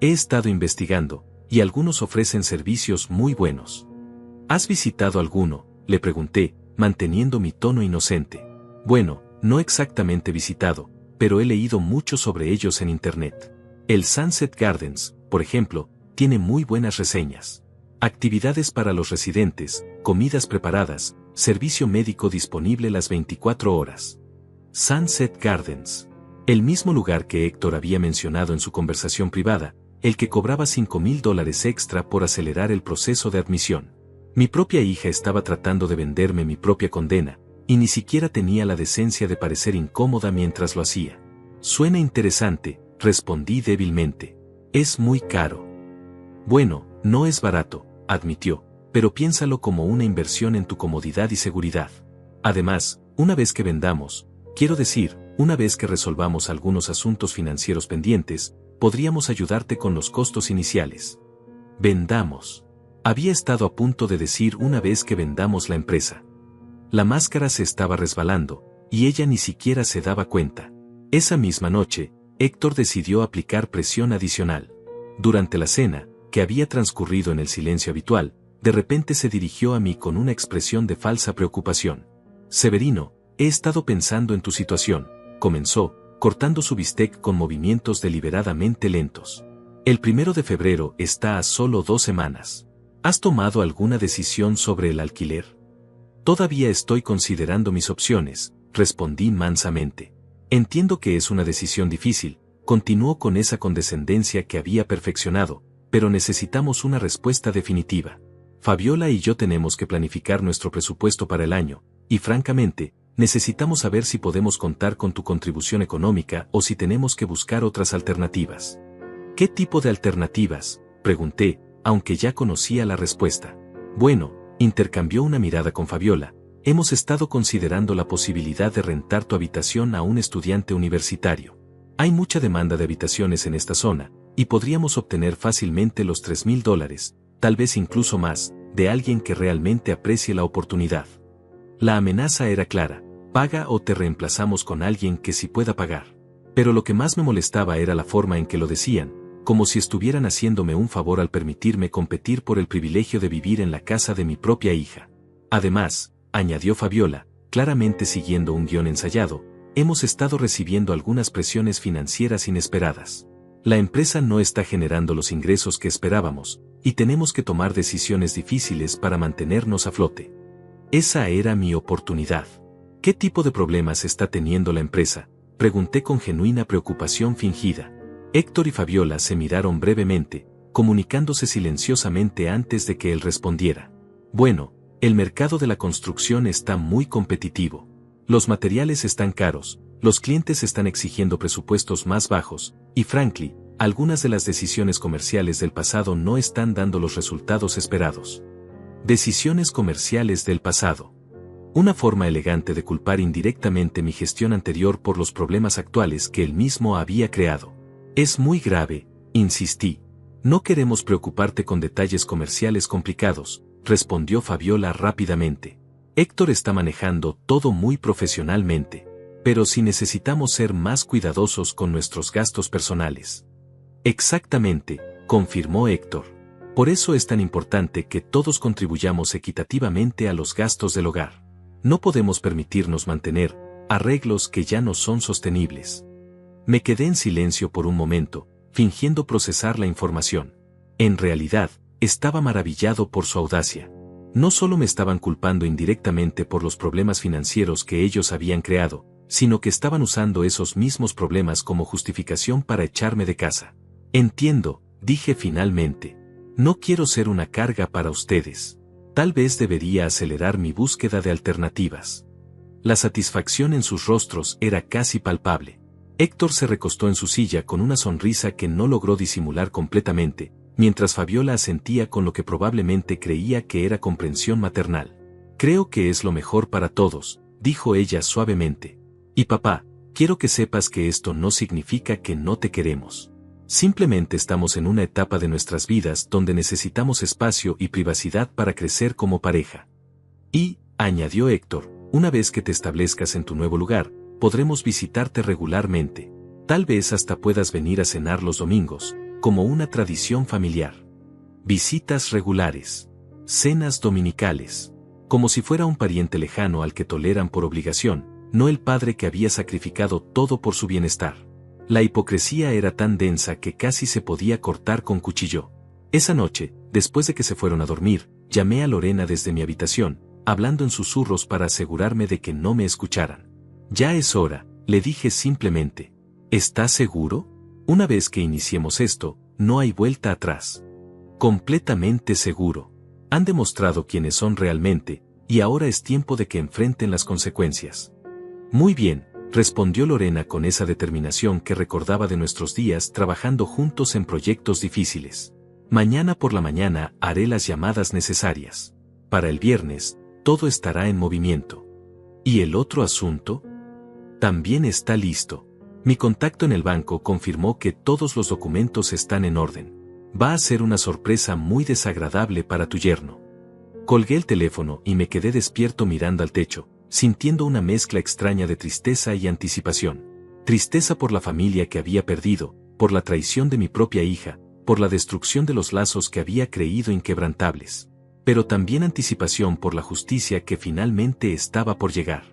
[SPEAKER 1] He estado investigando, y algunos ofrecen servicios muy buenos. ¿Has visitado alguno?, le pregunté, manteniendo mi tono inocente. Bueno, no exactamente visitado, pero he leído mucho sobre ellos en internet. El Sunset Gardens, por ejemplo, tiene muy buenas reseñas. Actividades para los residentes, comidas preparadas, servicio médico disponible las 24 horas. Sunset Gardens. El mismo lugar que Héctor había mencionado en su conversación privada, el que cobraba $5,000 extra por acelerar el proceso de admisión. Mi propia hija estaba tratando de venderme mi propia condena, y ni siquiera tenía la decencia de parecer incómoda mientras lo hacía. Suena interesante, respondí débilmente. Es muy caro. Bueno, no es barato, admitió, pero piénsalo como una inversión en tu comodidad y seguridad. Además, una vez que vendamos, quiero decir, una vez que resolvamos algunos asuntos financieros pendientes, podríamos ayudarte con los costos iniciales. Vendamos. Había estado a punto de decir una vez que vendamos la empresa. La máscara se estaba resbalando, y ella ni siquiera se daba cuenta. Esa misma noche, Héctor decidió aplicar presión adicional. Durante la cena, que había transcurrido en el silencio habitual, de repente se dirigió a mí con una expresión de falsa preocupación. Severino, he estado pensando en tu situación, comenzó, cortando su bistec con movimientos deliberadamente lentos. El 1 de febrero está a solo 2 semanas. ¿Has tomado alguna decisión sobre el alquiler? Todavía estoy considerando mis opciones, respondí mansamente. Entiendo que es una decisión difícil, continuó con esa condescendencia que había perfeccionado, pero necesitamos una respuesta definitiva. Fabiola y yo tenemos que planificar nuestro presupuesto para el año, y francamente, necesitamos saber si podemos contar con tu contribución económica o si tenemos que buscar otras alternativas. ¿Qué tipo de alternativas?, pregunté, aunque ya conocía la respuesta. Bueno, intercambió una mirada con Fabiola, hemos estado considerando la posibilidad de rentar tu habitación a un estudiante universitario. Hay mucha demanda de habitaciones en esta zona, y podríamos obtener fácilmente los $3,000, tal vez incluso más, de alguien que realmente aprecie la oportunidad. La amenaza era clara, paga o te reemplazamos con alguien que sí pueda pagar. Pero lo que más me molestaba era la forma en que lo decían, como si estuvieran haciéndome un favor al permitirme competir por el privilegio de vivir en la casa de mi propia hija. Además, añadió Fabiola, claramente siguiendo un guión ensayado, hemos estado recibiendo algunas presiones financieras inesperadas. La empresa no está generando los ingresos que esperábamos, y tenemos que tomar decisiones difíciles para mantenernos a flote. Esa era mi oportunidad. ¿Qué tipo de problemas está teniendo la empresa?, pregunté con genuina preocupación fingida. Héctor y Fabiola se miraron brevemente, comunicándose silenciosamente antes de que él respondiera. Bueno, el mercado de la construcción está muy competitivo. Los materiales están caros, los clientes están exigiendo presupuestos más bajos, y frankly, algunas de las decisiones comerciales del pasado no están dando los resultados esperados. Decisiones comerciales del pasado. Una forma elegante de culpar indirectamente mi gestión anterior por los problemas actuales que él mismo había creado. Es muy grave, insistí. No queremos preocuparte con detalles comerciales complicados, respondió Fabiola rápidamente. Héctor está manejando todo muy profesionalmente, pero si necesitamos ser más cuidadosos con nuestros gastos personales. Exactamente, confirmó Héctor. Por eso es tan importante que todos contribuyamos equitativamente a los gastos del hogar. No podemos permitirnos mantener arreglos que ya no son sostenibles. Me quedé en silencio por un momento, fingiendo procesar la información. En realidad, estaba maravillado por su audacia. No solo me estaban culpando indirectamente por los problemas financieros que ellos habían creado, sino que estaban usando esos mismos problemas como justificación para echarme de casa. Entiendo, dije finalmente. No quiero ser una carga para ustedes. Tal vez debería acelerar mi búsqueda de alternativas. La satisfacción en sus rostros era casi palpable. Héctor se recostó en su silla con una sonrisa que no logró disimular completamente, mientras Fabiola asentía con lo que probablemente creía que era comprensión maternal. Creo que es lo mejor para todos, dijo ella suavemente. Y papá, quiero que sepas que esto no significa que no te queremos. Simplemente estamos en una etapa de nuestras vidas donde necesitamos espacio y privacidad para crecer como pareja. Y, añadió Héctor, una vez que te establezcas en tu nuevo lugar, podremos visitarte regularmente. Tal vez hasta puedas venir a cenar los domingos, como una tradición familiar. Visitas regulares. Cenas dominicales. Como si fuera un pariente lejano al que toleran por obligación, no el padre que había sacrificado todo por su bienestar. La hipocresía era tan densa que casi se podía cortar con cuchillo. Esa noche, después de que se fueron a dormir, llamé a Lorena desde mi habitación, hablando en susurros para asegurarme de que no me escucharan. Ya es hora, le dije simplemente. ¿Estás seguro? Una vez que iniciemos esto, no hay vuelta atrás. Completamente seguro. Han demostrado quiénes son realmente, y ahora es tiempo de que enfrenten las consecuencias. Muy bien, respondió Lorena con esa determinación que recordaba de nuestros días trabajando juntos en proyectos difíciles. Mañana por la mañana haré las llamadas necesarias. Para el viernes, todo estará en movimiento. ¿Y el otro asunto? También está listo. Mi contacto en el banco confirmó que todos los documentos están en orden. Va a ser una sorpresa muy desagradable para tu yerno. Colgué el teléfono y me quedé despierto mirando al techo, sintiendo una mezcla extraña de tristeza y anticipación. Tristeza por la familia que había perdido, por la traición de mi propia hija, por la destrucción de los lazos que había creído inquebrantables. Pero también anticipación por la justicia que finalmente estaba por llegar.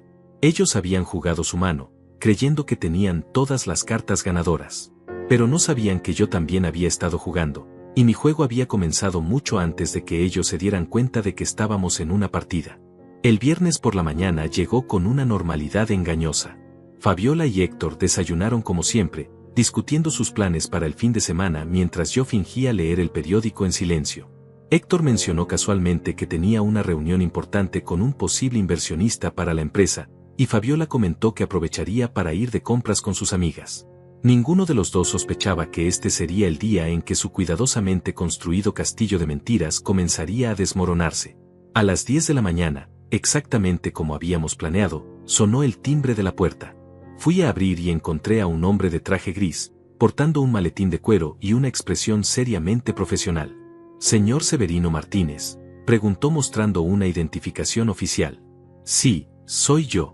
[SPEAKER 1] Ellos habían jugado su mano, creyendo que tenían todas las cartas ganadoras. Pero no sabían que yo también había estado jugando, y mi juego había comenzado mucho antes de que ellos se dieran cuenta de que estábamos en una partida. El viernes por la mañana llegó con una normalidad engañosa. Fabiola y Héctor desayunaron como siempre, discutiendo sus planes para el fin de semana mientras yo fingía leer el periódico en silencio. Héctor mencionó casualmente que tenía una reunión importante con un posible inversionista para la empresa, y Fabiola comentó que aprovecharía para ir de compras con sus amigas. Ninguno de los dos sospechaba que este sería el día en que su cuidadosamente construido castillo de mentiras comenzaría a desmoronarse. A las 10 de la mañana, exactamente como habíamos planeado, sonó el timbre de la puerta. Fui a abrir y encontré a un hombre de traje gris, portando un maletín de cuero y una expresión seriamente profesional. «¿Señor Severino Martínez?», preguntó mostrando una identificación oficial. «Sí, soy yo.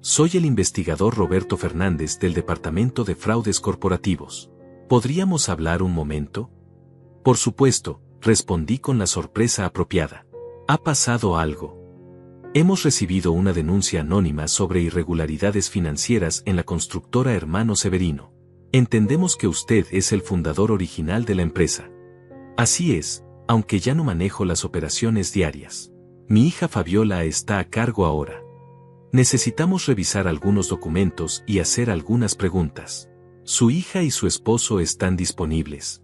[SPEAKER 1] Soy el investigador Roberto Fernández del Departamento de Fraudes Corporativos. ¿Podríamos hablar un momento?». «Por supuesto», respondí con la sorpresa apropiada. «¿Ha pasado algo?». «Hemos recibido una denuncia anónima sobre irregularidades financieras en la constructora Hermano Severino. Entendemos que usted es el fundador original de la empresa». «Así es, aunque ya no manejo las operaciones diarias. Mi hija Fabiola está a cargo ahora. Necesitamos revisar algunos documentos y hacer algunas preguntas. Su hija y su esposo están disponibles».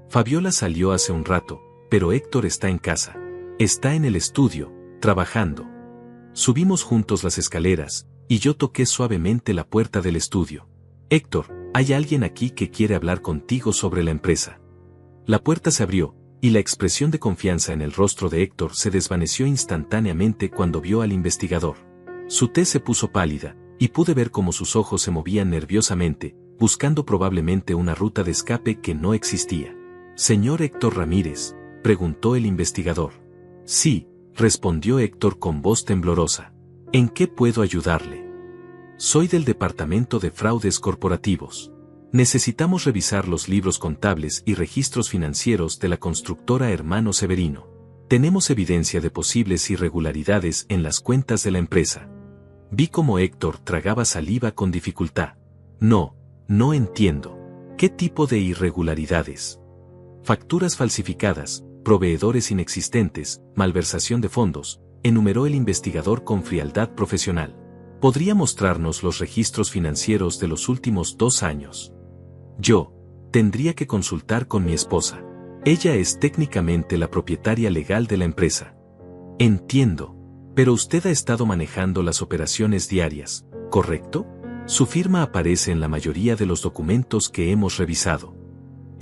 [SPEAKER 1] Fabiola salió hace un rato, pero Héctor está en casa. Está en el estudio, trabajando. Subimos juntos las escaleras, y yo toqué suavemente la puerta del estudio. «Héctor, hay alguien aquí que quiere hablar contigo sobre la empresa». La puerta se abrió, y la expresión de confianza en el rostro de Héctor se desvaneció instantáneamente cuando vio al investigador. Su tez se puso pálida, y pude ver cómo sus ojos se movían nerviosamente, buscando probablemente una ruta de escape que no existía. «¿Señor Héctor Ramírez?», preguntó el investigador. «Sí», respondió Héctor con voz temblorosa. «¿En qué puedo ayudarle?». «Soy del Departamento de Fraudes Corporativos. Necesitamos revisar los libros contables y registros financieros de la constructora Hermano Severino». Tenemos evidencia de posibles irregularidades en las cuentas de la empresa. Vi cómo Héctor tragaba saliva con dificultad. No entiendo. ¿Qué tipo de irregularidades? Facturas falsificadas, proveedores inexistentes, malversación de fondos, enumeró el investigador con frialdad profesional. ¿Podría mostrarnos los registros financieros de los últimos 2 años? Yo tendría que consultar con mi esposa. Ella es técnicamente la propietaria legal de la empresa. Entiendo. Pero usted ha estado manejando las operaciones diarias, ¿correcto? Su firma aparece en la mayoría de los documentos que hemos revisado.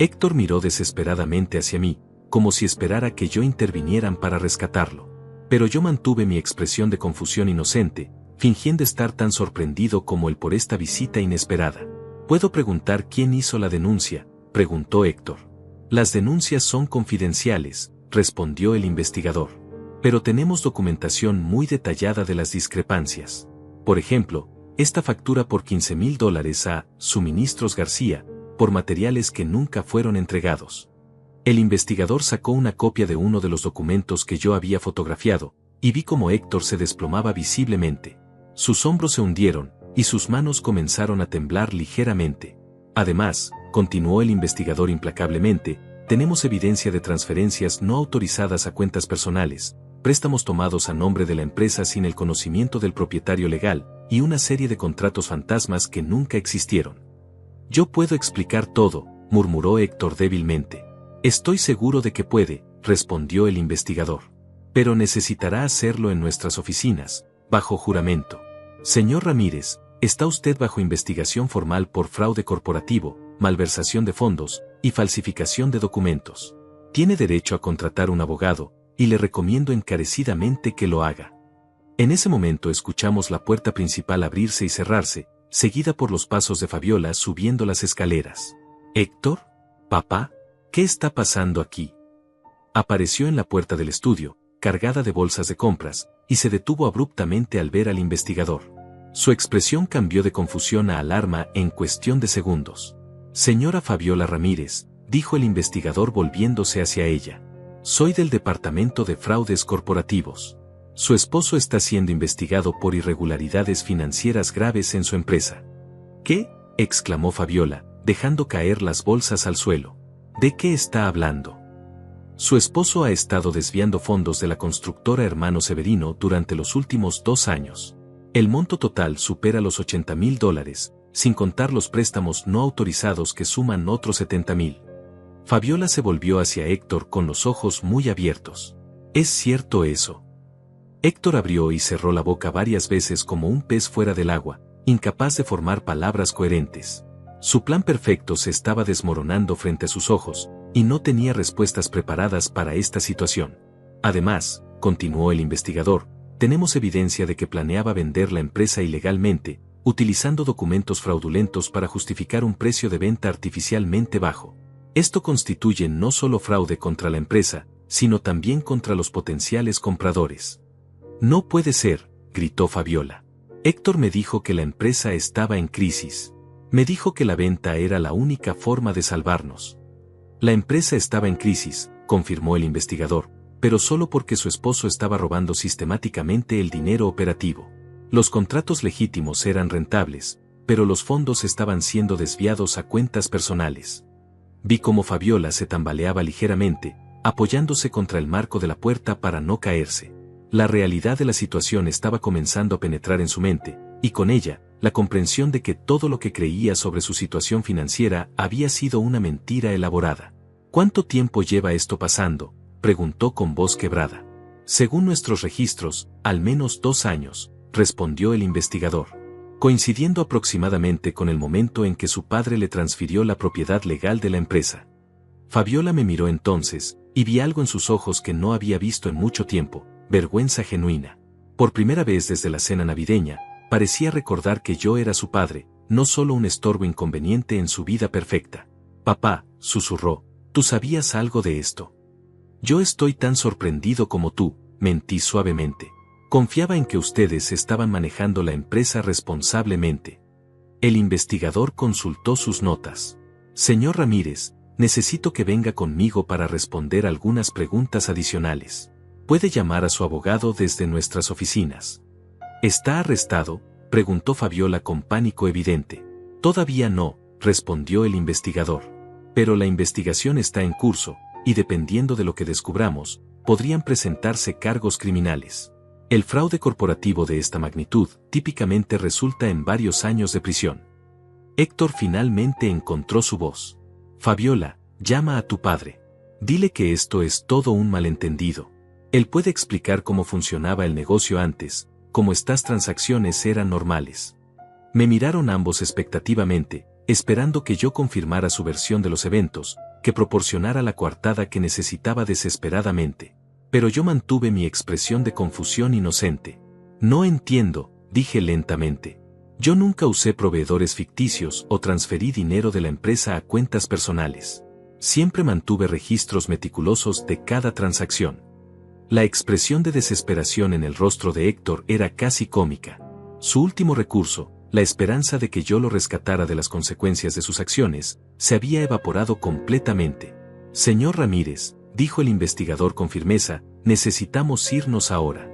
[SPEAKER 1] Héctor miró desesperadamente hacia mí, como si esperara que yo intervinieran para rescatarlo. Pero yo mantuve mi expresión de confusión inocente, fingiendo estar tan sorprendido como él por esta visita inesperada. ¿Puedo preguntar quién hizo la denuncia?, preguntó Héctor. Las denuncias son confidenciales, respondió el investigador. Pero tenemos documentación muy detallada de las discrepancias. Por ejemplo, esta factura por $15,000 a Suministros García, por materiales que nunca fueron entregados. El investigador sacó una copia de uno de los documentos que yo había fotografiado, y vi cómo Héctor se desplomaba visiblemente. Sus hombros se hundieron, y sus manos comenzaron a temblar ligeramente. Además, continuó el investigador implacablemente, tenemos evidencia de transferencias no autorizadas a cuentas personales, préstamos tomados a nombre de la empresa sin el conocimiento del propietario legal, y una serie de contratos fantasmas que nunca existieron. Yo puedo explicar todo, murmuró Héctor débilmente. Estoy seguro de que puede, respondió el investigador. Pero necesitará hacerlo en nuestras oficinas, bajo juramento. Señor Ramírez, está usted bajo investigación formal por fraude corporativo, malversación de fondos y falsificación de documentos. Tiene derecho a contratar un abogado, y le recomiendo encarecidamente que lo haga. En ese momento escuchamos la puerta principal abrirse y cerrarse, seguida por los pasos de Fabiola subiendo las escaleras. ¿Héctor? ¿Papá? ¿Qué está pasando aquí? Apareció en la puerta del estudio, cargada de bolsas de compras, y se detuvo abruptamente al ver al investigador. Su expresión cambió de confusión a alarma en cuestión de segundos. Señora Fabiola Ramírez, dijo el investigador volviéndose hacia ella. Soy del Departamento de Fraudes Corporativos. Su esposo está siendo investigado por irregularidades financieras graves en su empresa. ¿Qué?, exclamó Fabiola, dejando caer las bolsas al suelo. ¿De qué está hablando? Su esposo ha estado desviando fondos de la constructora Hermano Severino durante los últimos 2 años. El monto total supera los $80,000, sin contar los préstamos no autorizados que suman otros 70,000. Fabiola se volvió hacia Héctor con los ojos muy abiertos. ¿Es cierto eso? Héctor abrió y cerró la boca varias veces como un pez fuera del agua, incapaz de formar palabras coherentes. Su plan perfecto se estaba desmoronando frente a sus ojos, y no tenía respuestas preparadas para esta situación. Además, continuó el investigador, tenemos evidencia de que planeaba vender la empresa ilegalmente, utilizando documentos fraudulentos para justificar un precio de venta artificialmente bajo. Esto constituye no solo fraude contra la empresa, sino también contra los potenciales compradores. No puede ser, gritó Fabiola. Héctor me dijo que la empresa estaba en crisis. Me dijo que la venta era la única forma de salvarnos. La empresa estaba en crisis, confirmó el investigador, pero solo porque su esposo estaba robando sistemáticamente el dinero operativo. Los contratos legítimos eran rentables, pero los fondos estaban siendo desviados a cuentas personales. Vi cómo Fabiola se tambaleaba ligeramente, apoyándose contra el marco de la puerta para no caerse. La realidad de la situación estaba comenzando a penetrar en su mente, y con ella, la comprensión de que todo lo que creía sobre su situación financiera había sido una mentira elaborada. ¿Cuánto tiempo lleva esto pasando?, preguntó con voz quebrada. Según nuestros registros, al menos 2 años, respondió el investigador, coincidiendo aproximadamente con el momento en que su padre le transfirió la propiedad legal de la empresa. Fabiola me miró entonces, y vi algo en sus ojos que no había visto en mucho tiempo, vergüenza genuina. Por primera vez desde la cena navideña, parecía recordar que yo era su padre, no solo un estorbo inconveniente en su vida perfecta. Papá, susurró, ¿tú sabías algo de esto? Yo estoy tan sorprendido como tú, mentí suavemente. Confiaba en que ustedes estaban manejando la empresa responsablemente. El investigador consultó sus notas. Señor Ramírez, necesito que venga conmigo para responder algunas preguntas adicionales. Puede llamar a su abogado desde nuestras oficinas. ¿Está arrestado?, preguntó Fabiola con pánico evidente. Todavía no, respondió el investigador. Pero la investigación está en curso, y dependiendo de lo que descubramos, podrían presentarse cargos criminales. El fraude corporativo de esta magnitud típicamente resulta en varios años de prisión. Héctor finalmente encontró su voz. Fabiola, llama a tu padre. Dile que esto es todo un malentendido. Él puede explicar cómo funcionaba el negocio antes, cómo estas transacciones eran normales. Me miraron ambos expectativamente, esperando que yo confirmara su versión de los eventos, que proporcionara la coartada que necesitaba desesperadamente. Pero yo mantuve mi expresión de confusión inocente. No entiendo, dije lentamente. Yo nunca usé proveedores ficticios o transferí dinero de la empresa a cuentas personales. Siempre mantuve registros meticulosos de cada transacción. La expresión de desesperación en el rostro de Héctor era casi cómica. Su último recurso, la esperanza de que yo lo rescatara de las consecuencias de sus acciones, se había evaporado completamente. Señor Ramírez, dijo el investigador con firmeza, necesitamos irnos ahora.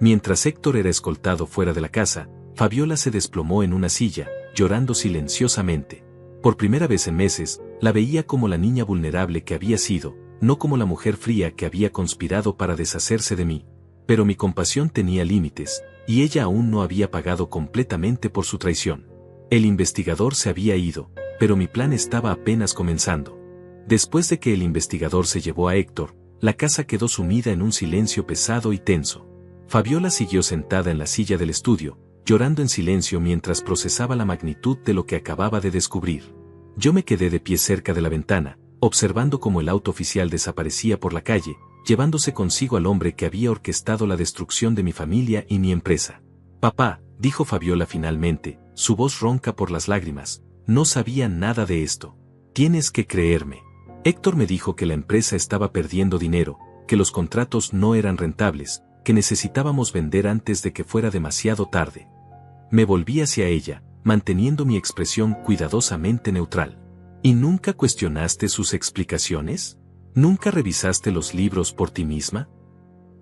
[SPEAKER 1] Mientras Héctor era escoltado fuera de la casa, Fabiola se desplomó en una silla, llorando silenciosamente. Por primera vez en meses, la veía como la niña vulnerable que había sido, no como la mujer fría que había conspirado para deshacerse de mí. Pero mi compasión tenía límites, y ella aún no había pagado completamente por su traición. El investigador se había ido, pero mi plan estaba apenas comenzando. Después de que el investigador se llevó a Héctor, la casa quedó sumida en un silencio pesado y tenso. Fabiola siguió sentada en la silla del estudio, llorando en silencio mientras procesaba la magnitud de lo que acababa de descubrir. Yo me quedé de pie cerca de la ventana, observando cómo el auto oficial desaparecía por la calle, llevándose consigo al hombre que había orquestado la destrucción de mi familia y mi empresa. Papá, dijo Fabiola finalmente, su voz ronca por las lágrimas, no sabía nada de esto. Tienes que creerme. Héctor me dijo que la empresa estaba perdiendo dinero, que los contratos no eran rentables, que necesitábamos vender antes de que fuera demasiado tarde. Me volví hacia ella, manteniendo mi expresión cuidadosamente neutral. ¿Y nunca cuestionaste sus explicaciones? ¿Nunca revisaste los libros por ti misma?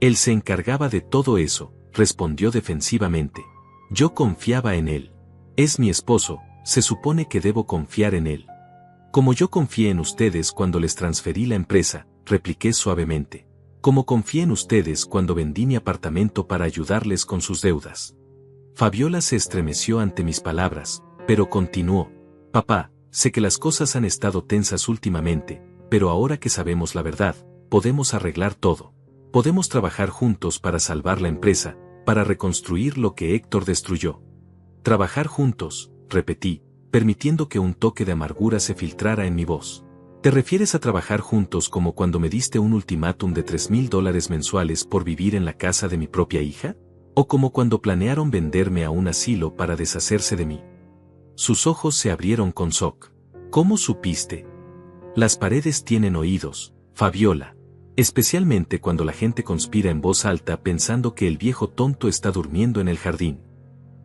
[SPEAKER 1] Él se encargaba de todo eso, respondió defensivamente. Yo confiaba en él. Es mi esposo, se supone que debo confiar en él. Como yo confié en ustedes cuando les transferí la empresa, repliqué suavemente. Como confié en ustedes cuando vendí mi apartamento para ayudarles con sus deudas. Fabiola se estremeció ante mis palabras, pero continuó. Papá, sé que las cosas han estado tensas últimamente, pero ahora que sabemos la verdad, podemos arreglar todo. Podemos trabajar juntos para salvar la empresa, para reconstruir lo que Héctor destruyó. Trabajar juntos, repetí, permitiendo que un toque de amargura se filtrara en mi voz. ¿Te refieres a trabajar juntos como cuando me diste un ultimátum de $3,000 mensuales por vivir en la casa de mi propia hija? ¿O como cuando planearon venderme a un asilo para deshacerse de mí? Sus ojos se abrieron con shock. ¿Cómo supiste? Las paredes tienen oídos, Fabiola. Especialmente cuando la gente conspira en voz alta pensando que el viejo tonto está durmiendo en el jardín.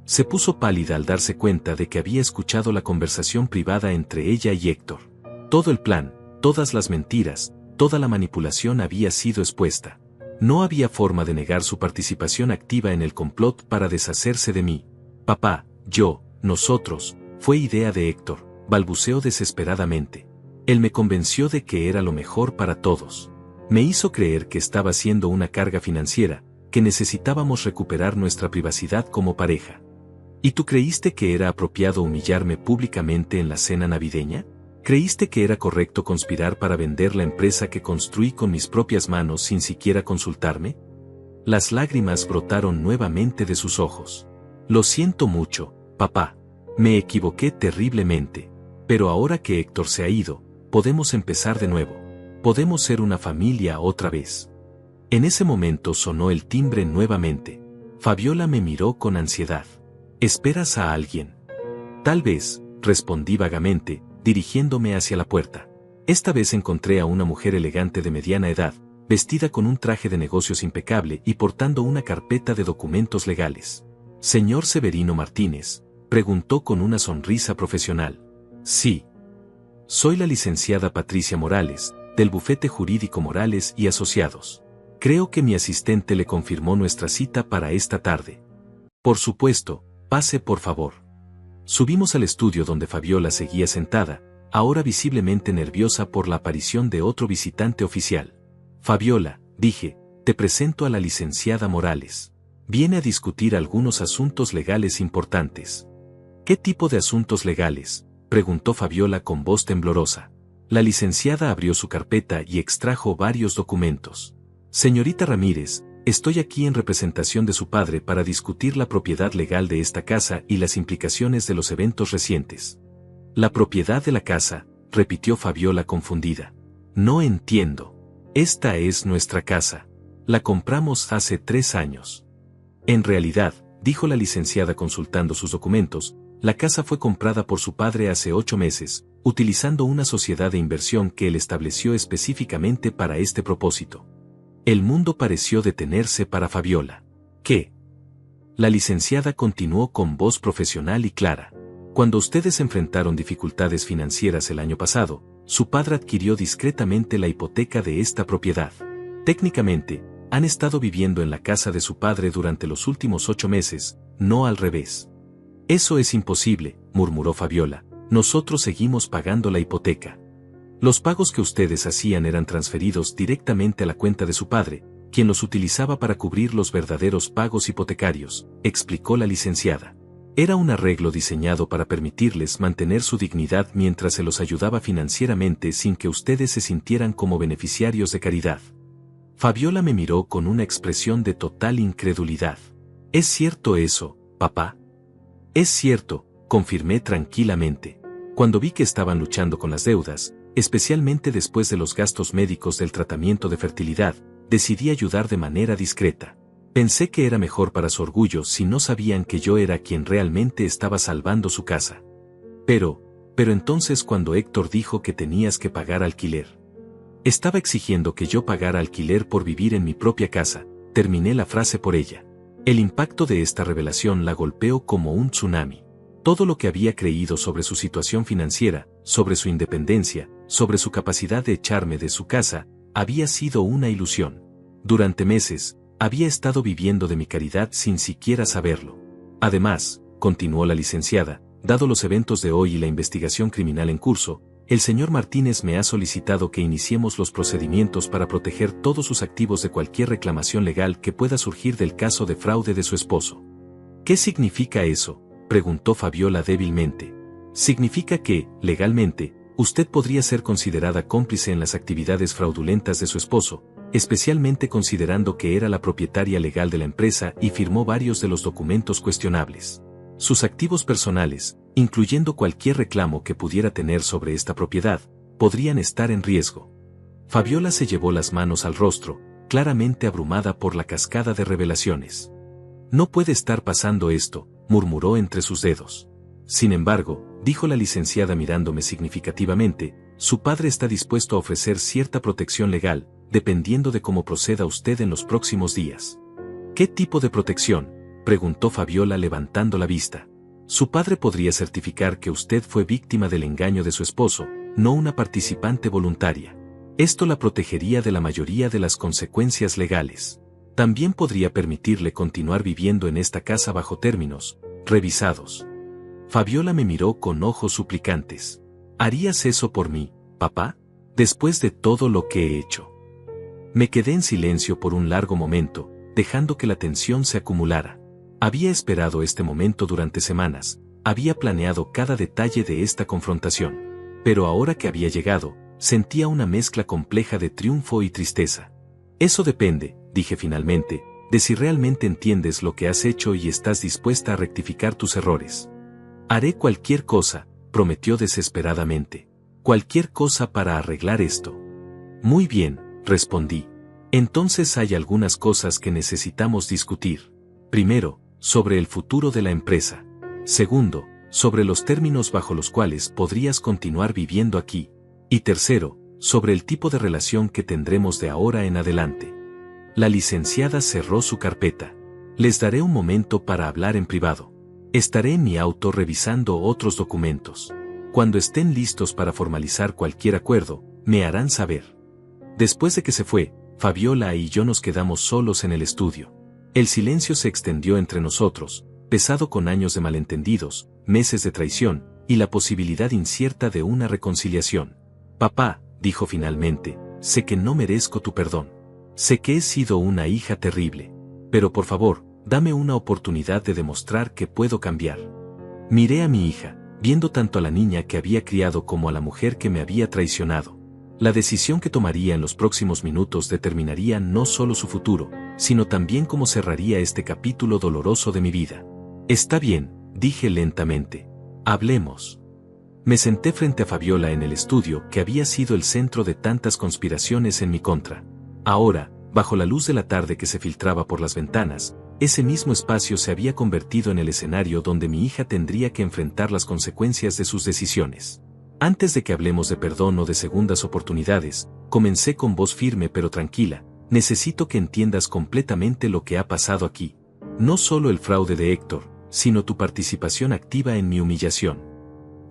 [SPEAKER 1] Se puso pálida al darse cuenta de que había escuchado la conversación privada entre ella y Héctor. Todo el plan, todas las mentiras, toda la manipulación había sido expuesta. No había forma de negar su participación activa en el complot para deshacerse de mí. Papá, yo, nosotros, fue idea de Héctor, balbuceó desesperadamente. Él me convenció de que era lo mejor para todos. Me hizo creer que estaba siendo una carga financiera, que necesitábamos recuperar nuestra privacidad como pareja. ¿Y tú creíste que era apropiado humillarme públicamente en la cena navideña? ¿Creíste que era correcto conspirar para vender la empresa que construí con mis propias manos sin siquiera consultarme? Las lágrimas brotaron nuevamente de sus ojos. Lo siento mucho, papá. Me equivoqué terriblemente. Pero ahora que Héctor se ha ido, podemos empezar de nuevo. Podemos ser una familia otra vez. En ese momento sonó el timbre nuevamente. Fabiola me miró con ansiedad. ¿Esperas a alguien? Tal vez, respondí vagamente, dirigiéndome hacia la puerta. Esta vez encontré a una mujer elegante de mediana edad, vestida con un traje de negocios impecable y portando una carpeta de documentos legales. ¿Señor Severino Martínez?, preguntó con una sonrisa profesional. Sí. Soy la licenciada Patricia Morales, del bufete jurídico Morales y Asociados. Creo que mi asistente le confirmó nuestra cita para esta tarde. Por supuesto, pase por favor. Subimos al estudio donde Fabiola seguía sentada, ahora visiblemente nerviosa por la aparición de otro visitante oficial. Fabiola, dije, te presento a la licenciada Morales. Viene a discutir algunos asuntos legales importantes. ¿Qué tipo de asuntos legales?, preguntó Fabiola con voz temblorosa. La licenciada abrió su carpeta y extrajo varios documentos. Señorita Ramírez, estoy aquí en representación de su padre para discutir la propiedad legal de esta casa y las implicaciones de los eventos recientes. La propiedad de la casa, repitió Fabiola confundida. No entiendo. Esta es nuestra casa. La compramos hace 3 años. En realidad, dijo la licenciada consultando sus documentos, la casa fue comprada por su padre hace 8 meses, utilizando una sociedad de inversión que él estableció específicamente para este propósito. El mundo pareció detenerse para Fabiola. ¿Qué? La licenciada continuó con voz profesional y clara. Cuando ustedes enfrentaron dificultades financieras el año pasado, su padre adquirió discretamente la hipoteca de esta propiedad. Técnicamente, han estado viviendo en la casa de su padre durante los últimos 8 meses, no al revés. Eso es imposible, murmuró Fabiola. Nosotros seguimos pagando la hipoteca. Los pagos que ustedes hacían eran transferidos directamente a la cuenta de su padre, quien los utilizaba para cubrir los verdaderos pagos hipotecarios, explicó la licenciada. Era un arreglo diseñado para permitirles mantener su dignidad mientras se los ayudaba financieramente sin que ustedes se sintieran como beneficiarios de caridad. Fabiola me miró con una expresión de total incredulidad. ¿Es cierto eso, papá? Es cierto, confirmé tranquilamente. Cuando vi que estaban luchando con las deudas, especialmente después de los gastos médicos del tratamiento de fertilidad, decidí ayudar de manera discreta. Pensé que era mejor para su orgullo si no sabían que yo era quien realmente estaba salvando su casa. Pero entonces cuando Héctor dijo que tenías que pagar alquiler. Estaba exigiendo que yo pagara alquiler por vivir en mi propia casa, terminé la frase por ella. El impacto de esta revelación la golpeó como un tsunami. Todo lo que había creído sobre su situación financiera, sobre su independencia, sobre su capacidad de echarme de su casa, había sido una ilusión. Durante meses, había estado viviendo de mi caridad sin siquiera saberlo. Además, continuó la licenciada, dado los eventos de hoy y la investigación criminal en curso, el señor Martínez me ha solicitado que iniciemos los procedimientos para proteger todos sus activos de cualquier reclamación legal que pueda surgir del caso de fraude de su esposo. ¿Qué significa eso?, preguntó Fabiola débilmente. Significa que, legalmente, usted podría ser considerada cómplice en las actividades fraudulentas de su esposo, especialmente considerando que era la propietaria legal de la empresa y firmó varios de los documentos cuestionables. Sus activos personales, incluyendo cualquier reclamo que pudiera tener sobre esta propiedad, podrían estar en riesgo. Fabiola se llevó las manos al rostro, claramente abrumada por la cascada de revelaciones. No puede estar pasando esto, murmuró entre sus dedos. Sin embargo, dijo la licenciada mirándome significativamente, su padre está dispuesto a ofrecer cierta protección legal, dependiendo de cómo proceda usted en los próximos días. ¿Qué tipo de protección?, preguntó Fabiola levantando la vista. Su padre podría certificar que usted fue víctima del engaño de su esposo, no una participante voluntaria. Esto la protegería de la mayoría de las consecuencias legales. También podría permitirle continuar viviendo en esta casa bajo términos revisados. Fabiola me miró con ojos suplicantes. ¿Harías eso por mí, papá? Después de todo lo que he hecho. Me quedé en silencio por un largo momento, dejando que la tensión se acumulara. Había esperado este momento durante semanas, había planeado cada detalle de esta confrontación. Pero ahora que había llegado, sentía una mezcla compleja de triunfo y tristeza. Eso depende, dije finalmente, de si realmente entiendes lo que has hecho y estás dispuesta a rectificar tus errores. Haré cualquier cosa, prometió desesperadamente. Cualquier cosa para arreglar esto. Muy bien, respondí. Entonces hay algunas cosas que necesitamos discutir. Primero, sobre el futuro de la empresa. Segundo, sobre los términos bajo los cuales podrías continuar viviendo aquí. Y tercero, sobre el tipo de relación que tendremos de ahora en adelante. La licenciada cerró su carpeta. Les daré un momento para hablar en privado. Estaré en mi auto revisando otros documentos. Cuando estén listos para formalizar cualquier acuerdo, me harán saber. Después de que se fue, Fabiola y yo nos quedamos solos en el estudio. El silencio se extendió entre nosotros, pesado con años de malentendidos, meses de traición, y la posibilidad incierta de una reconciliación. Papá, dijo finalmente, sé que no merezco tu perdón. Sé que he sido una hija terrible. Pero por favor, dame una oportunidad de demostrar que puedo cambiar. Miré a mi hija, viendo tanto a la niña que había criado como a la mujer que me había traicionado. La decisión que tomaría en los próximos minutos determinaría no solo su futuro, sino también cómo cerraría este capítulo doloroso de mi vida. Está bien, dije lentamente. Hablemos. Me senté frente a Fabiola en el estudio que había sido el centro de tantas conspiraciones en mi contra. Ahora, bajo la luz de la tarde que se filtraba por las ventanas, ese mismo espacio se había convertido en el escenario donde mi hija tendría que enfrentar las consecuencias de sus decisiones. Antes de que hablemos de perdón o de segundas oportunidades, comencé con voz firme pero tranquila. Necesito que entiendas completamente lo que ha pasado aquí. No solo el fraude de Héctor, sino tu participación activa en mi humillación.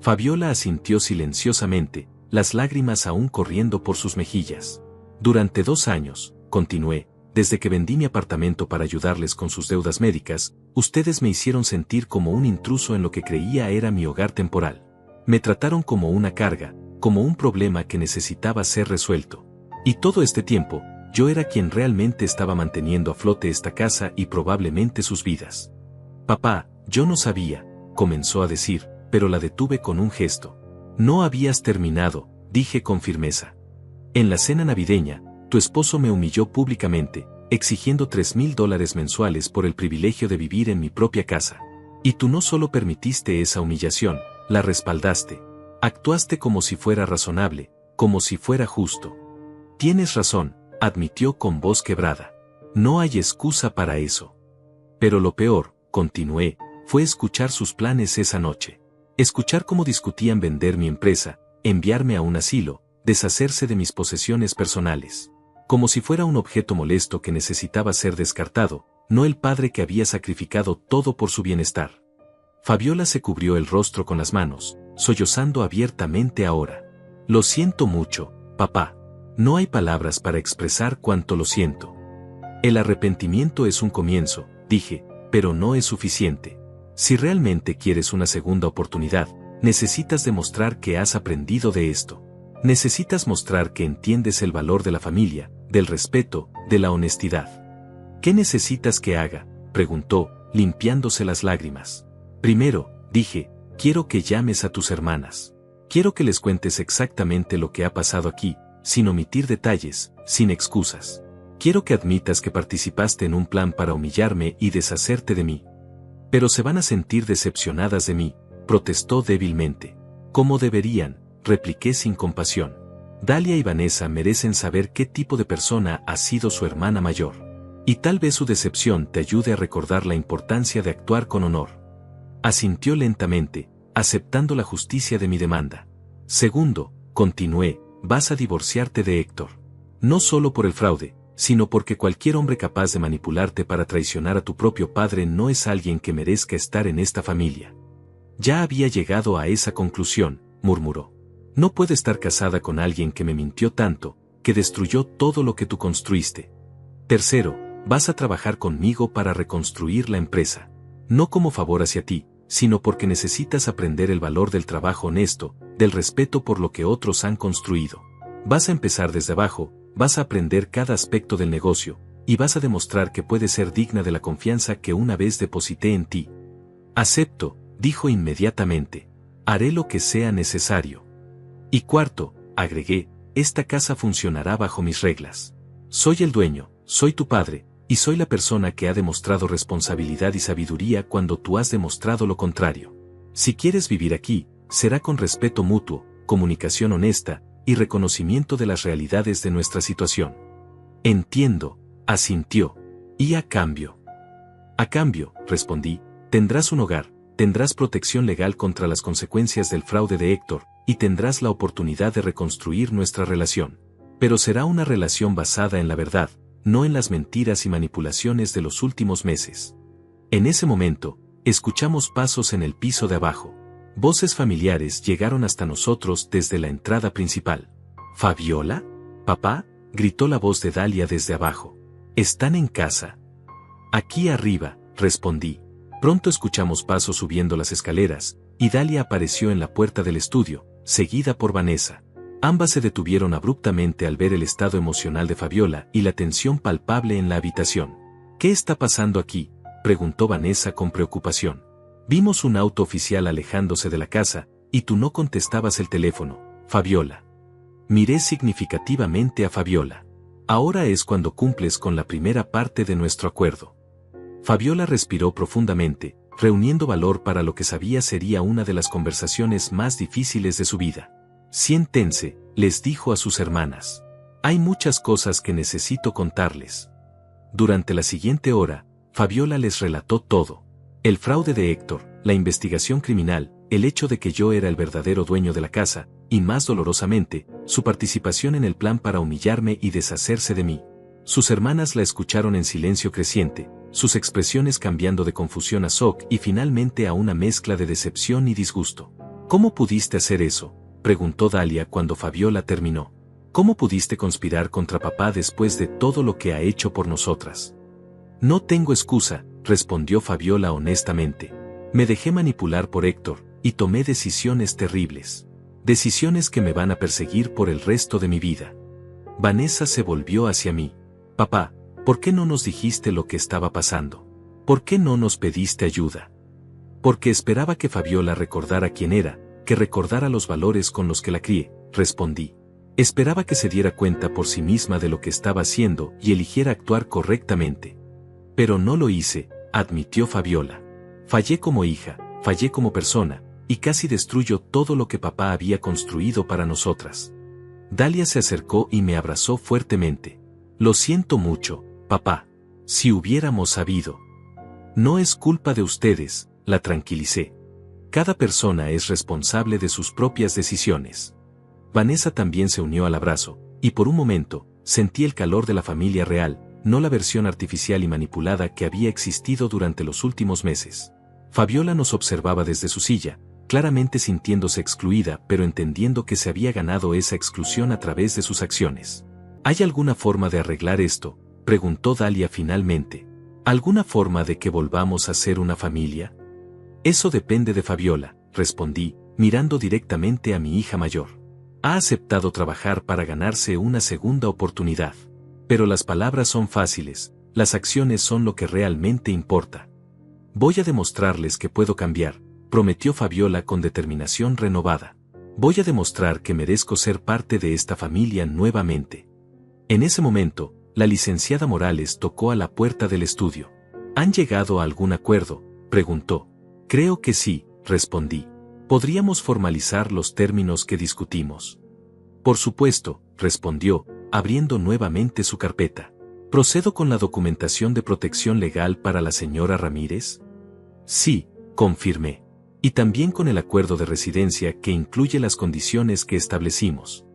[SPEAKER 1] Fabiola asintió silenciosamente, las lágrimas aún corriendo por sus mejillas. Durante 2 años, continué, desde que vendí mi apartamento para ayudarles con sus deudas médicas, ustedes me hicieron sentir como un intruso en lo que creía era mi hogar temporal. Me trataron como una carga, como un problema que necesitaba ser resuelto. Y todo este tiempo, yo era quien realmente estaba manteniendo a flote esta casa y probablemente sus vidas. Papá, yo no sabía, comenzó a decir, pero la detuve con un gesto. No habías terminado, dije con firmeza. En la cena navideña, tu esposo me humilló públicamente, exigiendo $3,000 mensuales por el privilegio de vivir en mi propia casa. Y tú no solo permitiste esa humillación, la respaldaste. Actuaste como si fuera razonable, como si fuera justo. Tienes razón, admitió con voz quebrada. No hay excusa para eso. Pero lo peor, continué, fue escuchar sus planes esa noche. Escuchar cómo discutían vender mi empresa, enviarme a un asilo, deshacerse de mis posesiones personales. Como si fuera un objeto molesto que necesitaba ser descartado, no el padre que había sacrificado todo por su bienestar. Fabiola se cubrió el rostro con las manos, sollozando abiertamente ahora. Lo siento mucho, papá. No hay palabras para expresar cuánto lo siento. El arrepentimiento es un comienzo, dije, pero no es suficiente. Si realmente quieres una segunda oportunidad, necesitas demostrar que has aprendido de esto. Necesitas mostrar que entiendes el valor de la familia, del respeto, de la honestidad. ¿Qué necesitas que haga?, preguntó, limpiándose las lágrimas. Primero, dije, quiero que llames a tus hermanas. Quiero que les cuentes exactamente lo que ha pasado aquí, sin omitir detalles, sin excusas. Quiero que admitas que participaste en un plan para humillarme y deshacerte de mí. Pero se van a sentir decepcionadas de mí, protestó débilmente. ¿Cómo deberían?, repliqué sin compasión. Dalia y Vanessa merecen saber qué tipo de persona ha sido su hermana mayor. Y tal vez su decepción te ayude a recordar la importancia de actuar con honor. Asintió lentamente, aceptando la justicia de mi demanda. Segundo, continué, vas a divorciarte de Héctor. No solo por el fraude, sino porque cualquier hombre capaz de manipularte para traicionar a tu propio padre no es alguien que merezca estar en esta familia. Ya había llegado a esa conclusión, murmuró. No puedo estar casada con alguien que me mintió tanto, que destruyó todo lo que tú construiste. Tercero, vas a trabajar conmigo para reconstruir la empresa. No como favor hacia ti, sino porque necesitas aprender el valor del trabajo honesto, del respeto por lo que otros han construido. Vas a empezar desde abajo, vas a aprender cada aspecto del negocio, y vas a demostrar que puedes ser digna de la confianza que una vez deposité en ti. Acepto, dijo inmediatamente. Haré lo que sea necesario. Y cuarto, agregué, esta casa funcionará bajo mis reglas. Soy el dueño, soy tu padre, y soy la persona que ha demostrado responsabilidad y sabiduría cuando tú has demostrado lo contrario. Si quieres vivir aquí, será con respeto mutuo, comunicación honesta, y reconocimiento de las realidades de nuestra situación. Entiendo, asintió. ¿Y a cambio? A cambio, respondí, tendrás un hogar, tendrás protección legal contra las consecuencias del fraude de Héctor, y tendrás la oportunidad de reconstruir nuestra relación. Pero será una relación basada en la verdad, no en las mentiras y manipulaciones de los últimos meses. En ese momento, escuchamos pasos en el piso de abajo. Voces familiares llegaron hasta nosotros desde la entrada principal. ¿Fabiola? ¿Papá? gritó la voz de Dalia desde abajo. ¿Están en casa? Aquí arriba, respondí. Pronto escuchamos pasos subiendo las escaleras, y Dalia apareció en la puerta del estudio, seguida por Vanessa. Ambas se detuvieron abruptamente al ver el estado emocional de Fabiola y la tensión palpable en la habitación. ¿Qué está pasando aquí?, preguntó Vanessa con preocupación. Vimos un auto oficial alejándose de la casa, y tú no contestabas el teléfono, Fabiola. Miré significativamente a Fabiola. Ahora es cuando cumples con la primera parte de nuestro acuerdo. Fabiola respiró profundamente, reuniendo valor para lo que sabía sería una de las conversaciones más difíciles de su vida. Siéntense, les dijo a sus hermanas. Hay muchas cosas que necesito contarles. Durante la siguiente hora, Fabiola les relató todo. El fraude de Héctor, la investigación criminal, el hecho de que yo era el verdadero dueño de la casa, y más dolorosamente, su participación en el plan para humillarme y deshacerse de mí. Sus hermanas la escucharon en silencio creciente, sus expresiones cambiando de confusión a shock y finalmente a una mezcla de decepción y disgusto. ¿Cómo pudiste hacer eso?, preguntó Dalia cuando Fabiola terminó. ¿Cómo pudiste conspirar contra papá después de todo lo que ha hecho por nosotras? No tengo excusa, respondió Fabiola honestamente. Me dejé manipular por Héctor, y tomé decisiones terribles. Decisiones que me van a perseguir por el resto de mi vida. Vanessa se volvió hacia mí. Papá, ¿por qué no nos dijiste lo que estaba pasando? ¿Por qué no nos pediste ayuda? Porque esperaba que Fabiola recordara quién era, que recordara los valores con los que la crié, respondí. Esperaba que se diera cuenta por sí misma de lo que estaba haciendo y eligiera actuar correctamente. Pero no lo hice, admitió Fabiola. Fallé como hija, fallé como persona, y casi destruyo todo lo que papá había construido para nosotras. Dalia se acercó y me abrazó fuertemente. Lo siento mucho, papá. Si hubiéramos sabido. No es culpa de ustedes, la tranquilicé. Cada persona es responsable de sus propias decisiones. Vanessa también se unió al abrazo, y por un momento, sentí el calor de la familia real, no la versión artificial y manipulada que había existido durante los últimos meses. Fabiola nos observaba desde su silla, claramente sintiéndose excluida pero entendiendo que se había ganado esa exclusión a través de sus acciones. ¿Hay alguna forma de arreglar esto?, preguntó Dalia finalmente. ¿Alguna forma de que volvamos a ser una familia? Eso depende de Fabiola, respondí, mirando directamente a mi hija mayor. Ha aceptado trabajar para ganarse una segunda oportunidad. Pero las palabras son fáciles, las acciones son lo que realmente importa. Voy a demostrarles que puedo cambiar, prometió Fabiola con determinación renovada. Voy a demostrar que merezco ser parte de esta familia nuevamente. En ese momento, la licenciada Morales tocó a la puerta del estudio. ¿Han llegado a algún acuerdo?, preguntó. Creo que sí, respondí. ¿Podríamos formalizar los términos que discutimos? Por supuesto, respondió, abriendo nuevamente su carpeta. ¿Procedo con la documentación de protección legal para la señora Ramírez? Sí, confirmé. Y también con el acuerdo de residencia que incluye las condiciones que establecimos.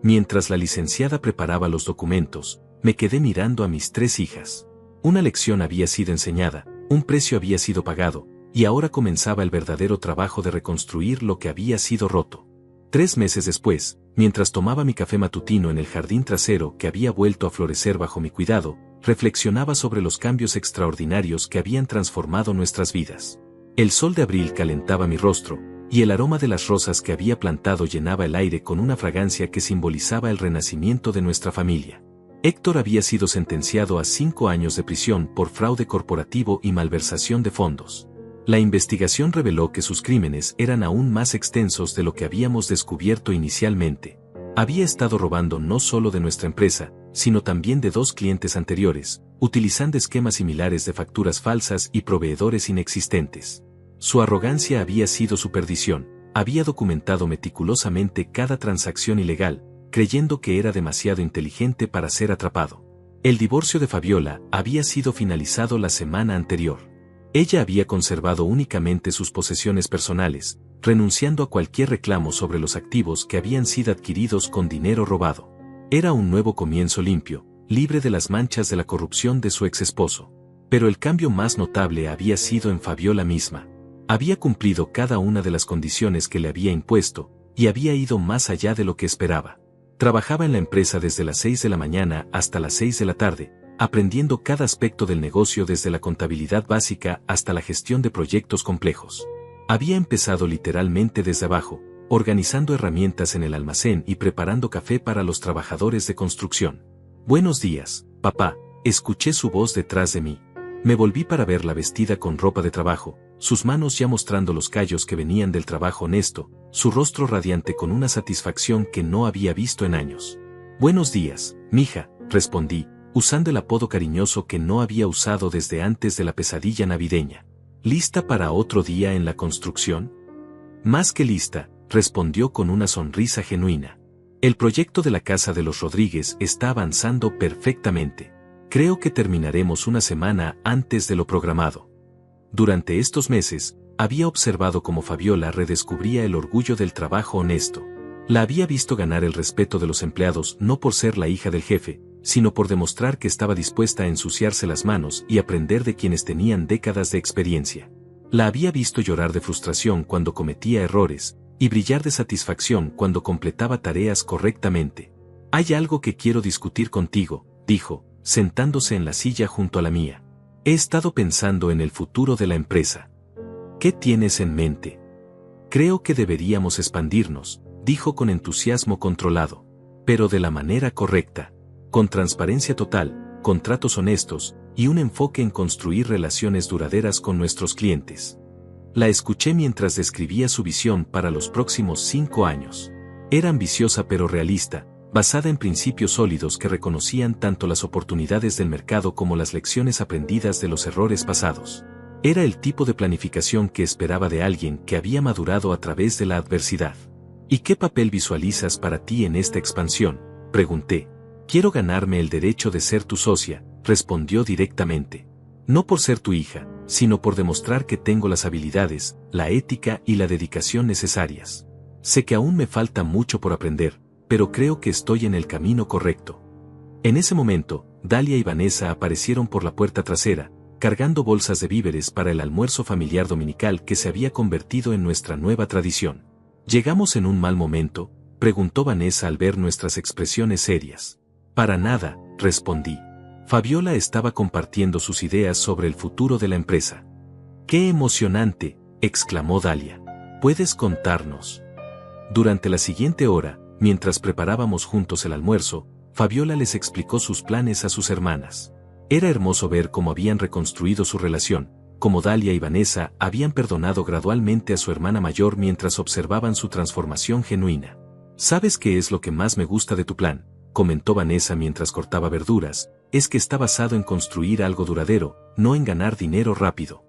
[SPEAKER 1] Mientras la licenciada preparaba los documentos, me quedé mirando a mis 3 hijas. Una lección había sido enseñada, un precio había sido pagado, y ahora comenzaba el verdadero trabajo de reconstruir lo que había sido roto. 3 meses después, mientras tomaba mi café matutino en el jardín trasero que había vuelto a florecer bajo mi cuidado, reflexionaba sobre los cambios extraordinarios que habían transformado nuestras vidas. El sol de abril calentaba mi rostro, y el aroma de las rosas que había plantado llenaba el aire con una fragancia que simbolizaba el renacimiento de nuestra familia. Héctor había sido sentenciado a 5 años de prisión por fraude corporativo y malversación de fondos. La investigación reveló que sus crímenes eran aún más extensos de lo que habíamos descubierto inicialmente. Había estado robando no solo de nuestra empresa, sino también de 2 clientes anteriores, utilizando esquemas similares de facturas falsas y proveedores inexistentes. Su arrogancia había sido su perdición, había documentado meticulosamente cada transacción ilegal, creyendo que era demasiado inteligente para ser atrapado. El divorcio de Fabiola había sido finalizado la semana anterior. Ella había conservado únicamente sus posesiones personales, renunciando a cualquier reclamo sobre los activos que habían sido adquiridos con dinero robado. Era un nuevo comienzo limpio, libre de las manchas de la corrupción de su exesposo. Pero el cambio más notable había sido en Fabiola misma. Había cumplido cada una de las condiciones que le había impuesto, y había ido más allá de lo que esperaba. Trabajaba en la empresa desde las 6 de la mañana hasta las 6 de la tarde, aprendiendo cada aspecto del negocio desde la contabilidad básica hasta la gestión de proyectos complejos. Había empezado literalmente desde abajo, organizando herramientas en el almacén y preparando café para los trabajadores de construcción. «Buenos días, papá», escuché su voz detrás de mí. Me volví para verla vestida con ropa de trabajo, sus manos ya mostrando los callos que venían del trabajo honesto, su rostro radiante con una satisfacción que no había visto en años. «Buenos días, mija», respondí, usando el apodo cariñoso que no había usado desde antes de la pesadilla navideña. «¿Lista para otro día en la construcción?» «Más que lista», respondió con una sonrisa genuina. «El proyecto de la casa de los Rodríguez está avanzando perfectamente. Creo que terminaremos una semana antes de lo programado». Durante estos meses, había observado cómo Fabiola redescubría el orgullo del trabajo honesto. La había visto ganar el respeto de los empleados no por ser la hija del jefe, sino por demostrar que estaba dispuesta a ensuciarse las manos y aprender de quienes tenían décadas de experiencia. La había visto llorar de frustración cuando cometía errores, y brillar de satisfacción cuando completaba tareas correctamente. «Hay algo que quiero discutir contigo», dijo, sentándose en la silla junto a la mía. «He estado pensando en el futuro de la empresa». «¿Qué tienes en mente?» «Creo que deberíamos expandirnos», dijo con entusiasmo controlado. «Pero de la manera correcta. Con transparencia total, contratos honestos, y un enfoque en construir relaciones duraderas con nuestros clientes». La escuché mientras describía su visión para los próximos 5 años. Era ambiciosa pero realista, basada en principios sólidos que reconocían tanto las oportunidades del mercado como las lecciones aprendidas de los errores pasados. Era el tipo de planificación que esperaba de alguien que había madurado a través de la adversidad. «¿Y qué papel visualizas para ti en esta expansión?», pregunté. «Quiero ganarme el derecho de ser tu socia», respondió directamente. «No por ser tu hija, sino por demostrar que tengo las habilidades, la ética y la dedicación necesarias. Sé que aún me falta mucho por aprender, pero creo que estoy en el camino correcto». En ese momento, Dalia y Vanessa aparecieron por la puerta trasera, cargando bolsas de víveres para el almuerzo familiar dominical que se había convertido en nuestra nueva tradición. «¿Llegamos en un mal momento?», preguntó Vanessa al ver nuestras expresiones serias. «Para nada», respondí. Fabiola estaba compartiendo sus ideas sobre el futuro de la empresa. «¡Qué emocionante!», exclamó Dalia. «¿Puedes contarnos?». Durante la siguiente hora, mientras preparábamos juntos el almuerzo, Fabiola les explicó sus planes a sus hermanas. Era hermoso ver cómo habían reconstruido su relación, cómo Dalia y Vanessa habían perdonado gradualmente a su hermana mayor mientras observaban su transformación genuina. «¿Sabes qué es lo que más me gusta de tu plan?», comentó Vanessa mientras cortaba verduras. «Es que está basado en construir algo duradero, no en ganar dinero rápido».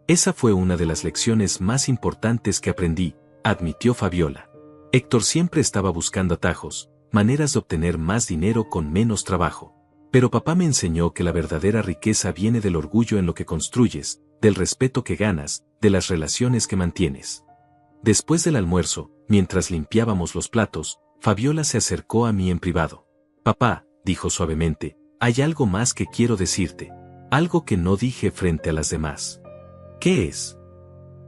[SPEAKER 1] «Esa fue una de las lecciones más importantes que aprendí», admitió Fabiola. «Héctor siempre estaba buscando atajos, maneras de obtener más dinero con menos trabajo. Pero papá me enseñó que la verdadera riqueza viene del orgullo en lo que construyes, del respeto que ganas, de las relaciones que mantienes». Después del almuerzo, mientras limpiábamos los platos, Fabiola se acercó a mí en privado. «Papá», dijo suavemente, «hay algo más que quiero decirte. Algo que no dije frente a las demás». «¿Qué es?».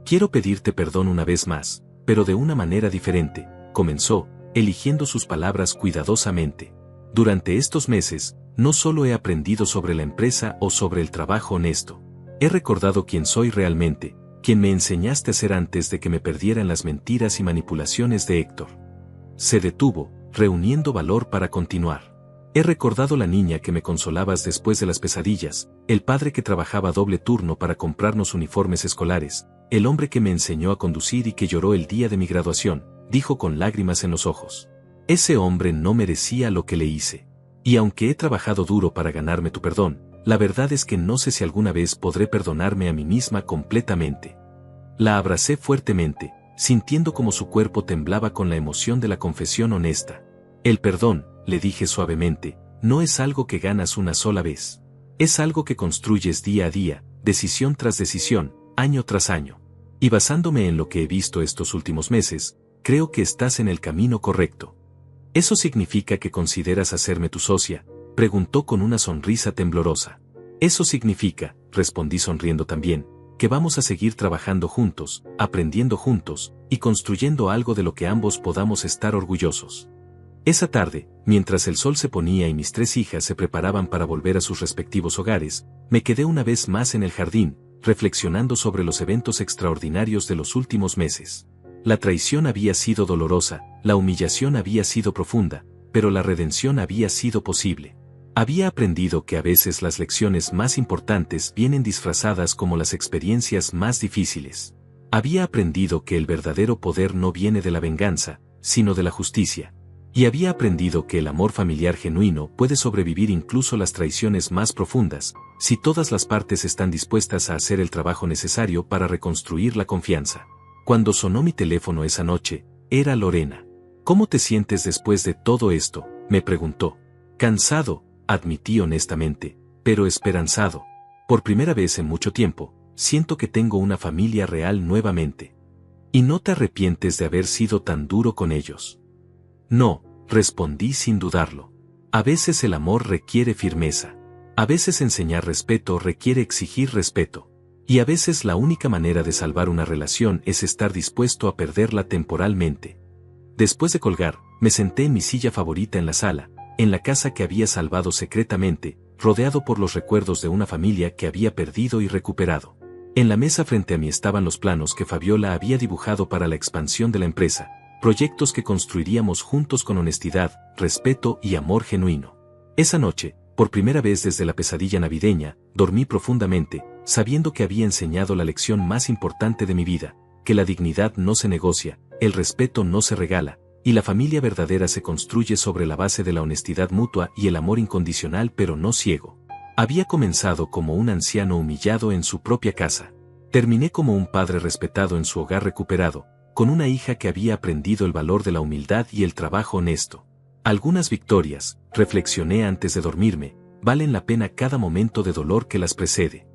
[SPEAKER 1] «Quiero pedirte perdón una vez más, pero de una manera diferente», comenzó, eligiendo sus palabras cuidadosamente. «Durante estos meses, no solo he aprendido sobre la empresa o sobre el trabajo honesto. He recordado quién soy realmente, quien me enseñaste a ser antes de que me perdiera en las mentiras y manipulaciones de Héctor». Se detuvo, reuniendo valor para continuar. «He recordado la niña que me consolabas después de las pesadillas, el padre que trabajaba doble turno para comprarnos uniformes escolares, el hombre que me enseñó a conducir y que lloró el día de mi graduación», dijo con lágrimas en los ojos. «Ese hombre no merecía lo que le hice. Y aunque he trabajado duro para ganarme tu perdón, la verdad es que no sé si alguna vez podré perdonarme a mí misma completamente». La abracé fuertemente, sintiendo como su cuerpo temblaba con la emoción de la confesión honesta. «El perdón», le dije suavemente, «no es algo que ganas una sola vez. Es algo que construyes día a día, decisión tras decisión, año tras año. Y basándome en lo que he visto estos últimos meses, creo que estás en el camino correcto». «¿Eso significa que consideras hacerme tu socia?», preguntó con una sonrisa temblorosa. «Eso significa», respondí sonriendo también, «que vamos a seguir trabajando juntos, aprendiendo juntos, y construyendo algo de lo que ambos podamos estar orgullosos». Esa tarde, mientras el sol se ponía y mis 3 hijas se preparaban para volver a sus respectivos hogares, me quedé una vez más en el jardín, reflexionando sobre los eventos extraordinarios de los últimos meses. La traición había sido dolorosa, la humillación había sido profunda, pero la redención había sido posible. Había aprendido que a veces las lecciones más importantes vienen disfrazadas como las experiencias más difíciles. Había aprendido que el verdadero poder no viene de la venganza, sino de la justicia. Y había aprendido que el amor familiar genuino puede sobrevivir incluso las traiciones más profundas, si todas las partes están dispuestas a hacer el trabajo necesario para reconstruir la confianza. Cuando sonó mi teléfono esa noche, era Lorena. ¿Cómo te sientes después de todo esto?, me preguntó. Cansado, admití honestamente, pero esperanzado. Por primera vez en mucho tiempo, siento que tengo una familia real nuevamente. ¿Y no te arrepientes de haber sido tan duro con ellos? No, respondí sin dudarlo. A veces el amor requiere firmeza. A veces enseñar respeto requiere exigir respeto. Y a veces la única manera de salvar una relación es estar dispuesto a perderla temporalmente. Después de colgar, me senté en mi silla favorita en la sala, en la casa que había salvado secretamente, rodeado por los recuerdos de una familia que había perdido y recuperado. En la mesa frente a mí estaban los planos que Fabiola había dibujado para la expansión de la empresa, proyectos que construiríamos juntos con honestidad, respeto y amor genuino. Esa noche, por primera vez desde la pesadilla navideña, dormí profundamente, sabiendo que había enseñado la lección más importante de mi vida, que la dignidad no se negocia, el respeto no se regala, y la familia verdadera se construye sobre la base de la honestidad mutua y el amor incondicional pero no ciego. Había comenzado como un anciano humillado en su propia casa. Terminé como un padre respetado en su hogar recuperado, con una hija que había aprendido el valor de la humildad y el trabajo honesto. Algunas victorias, reflexioné antes de dormirme, valen la pena cada momento de dolor que las precede.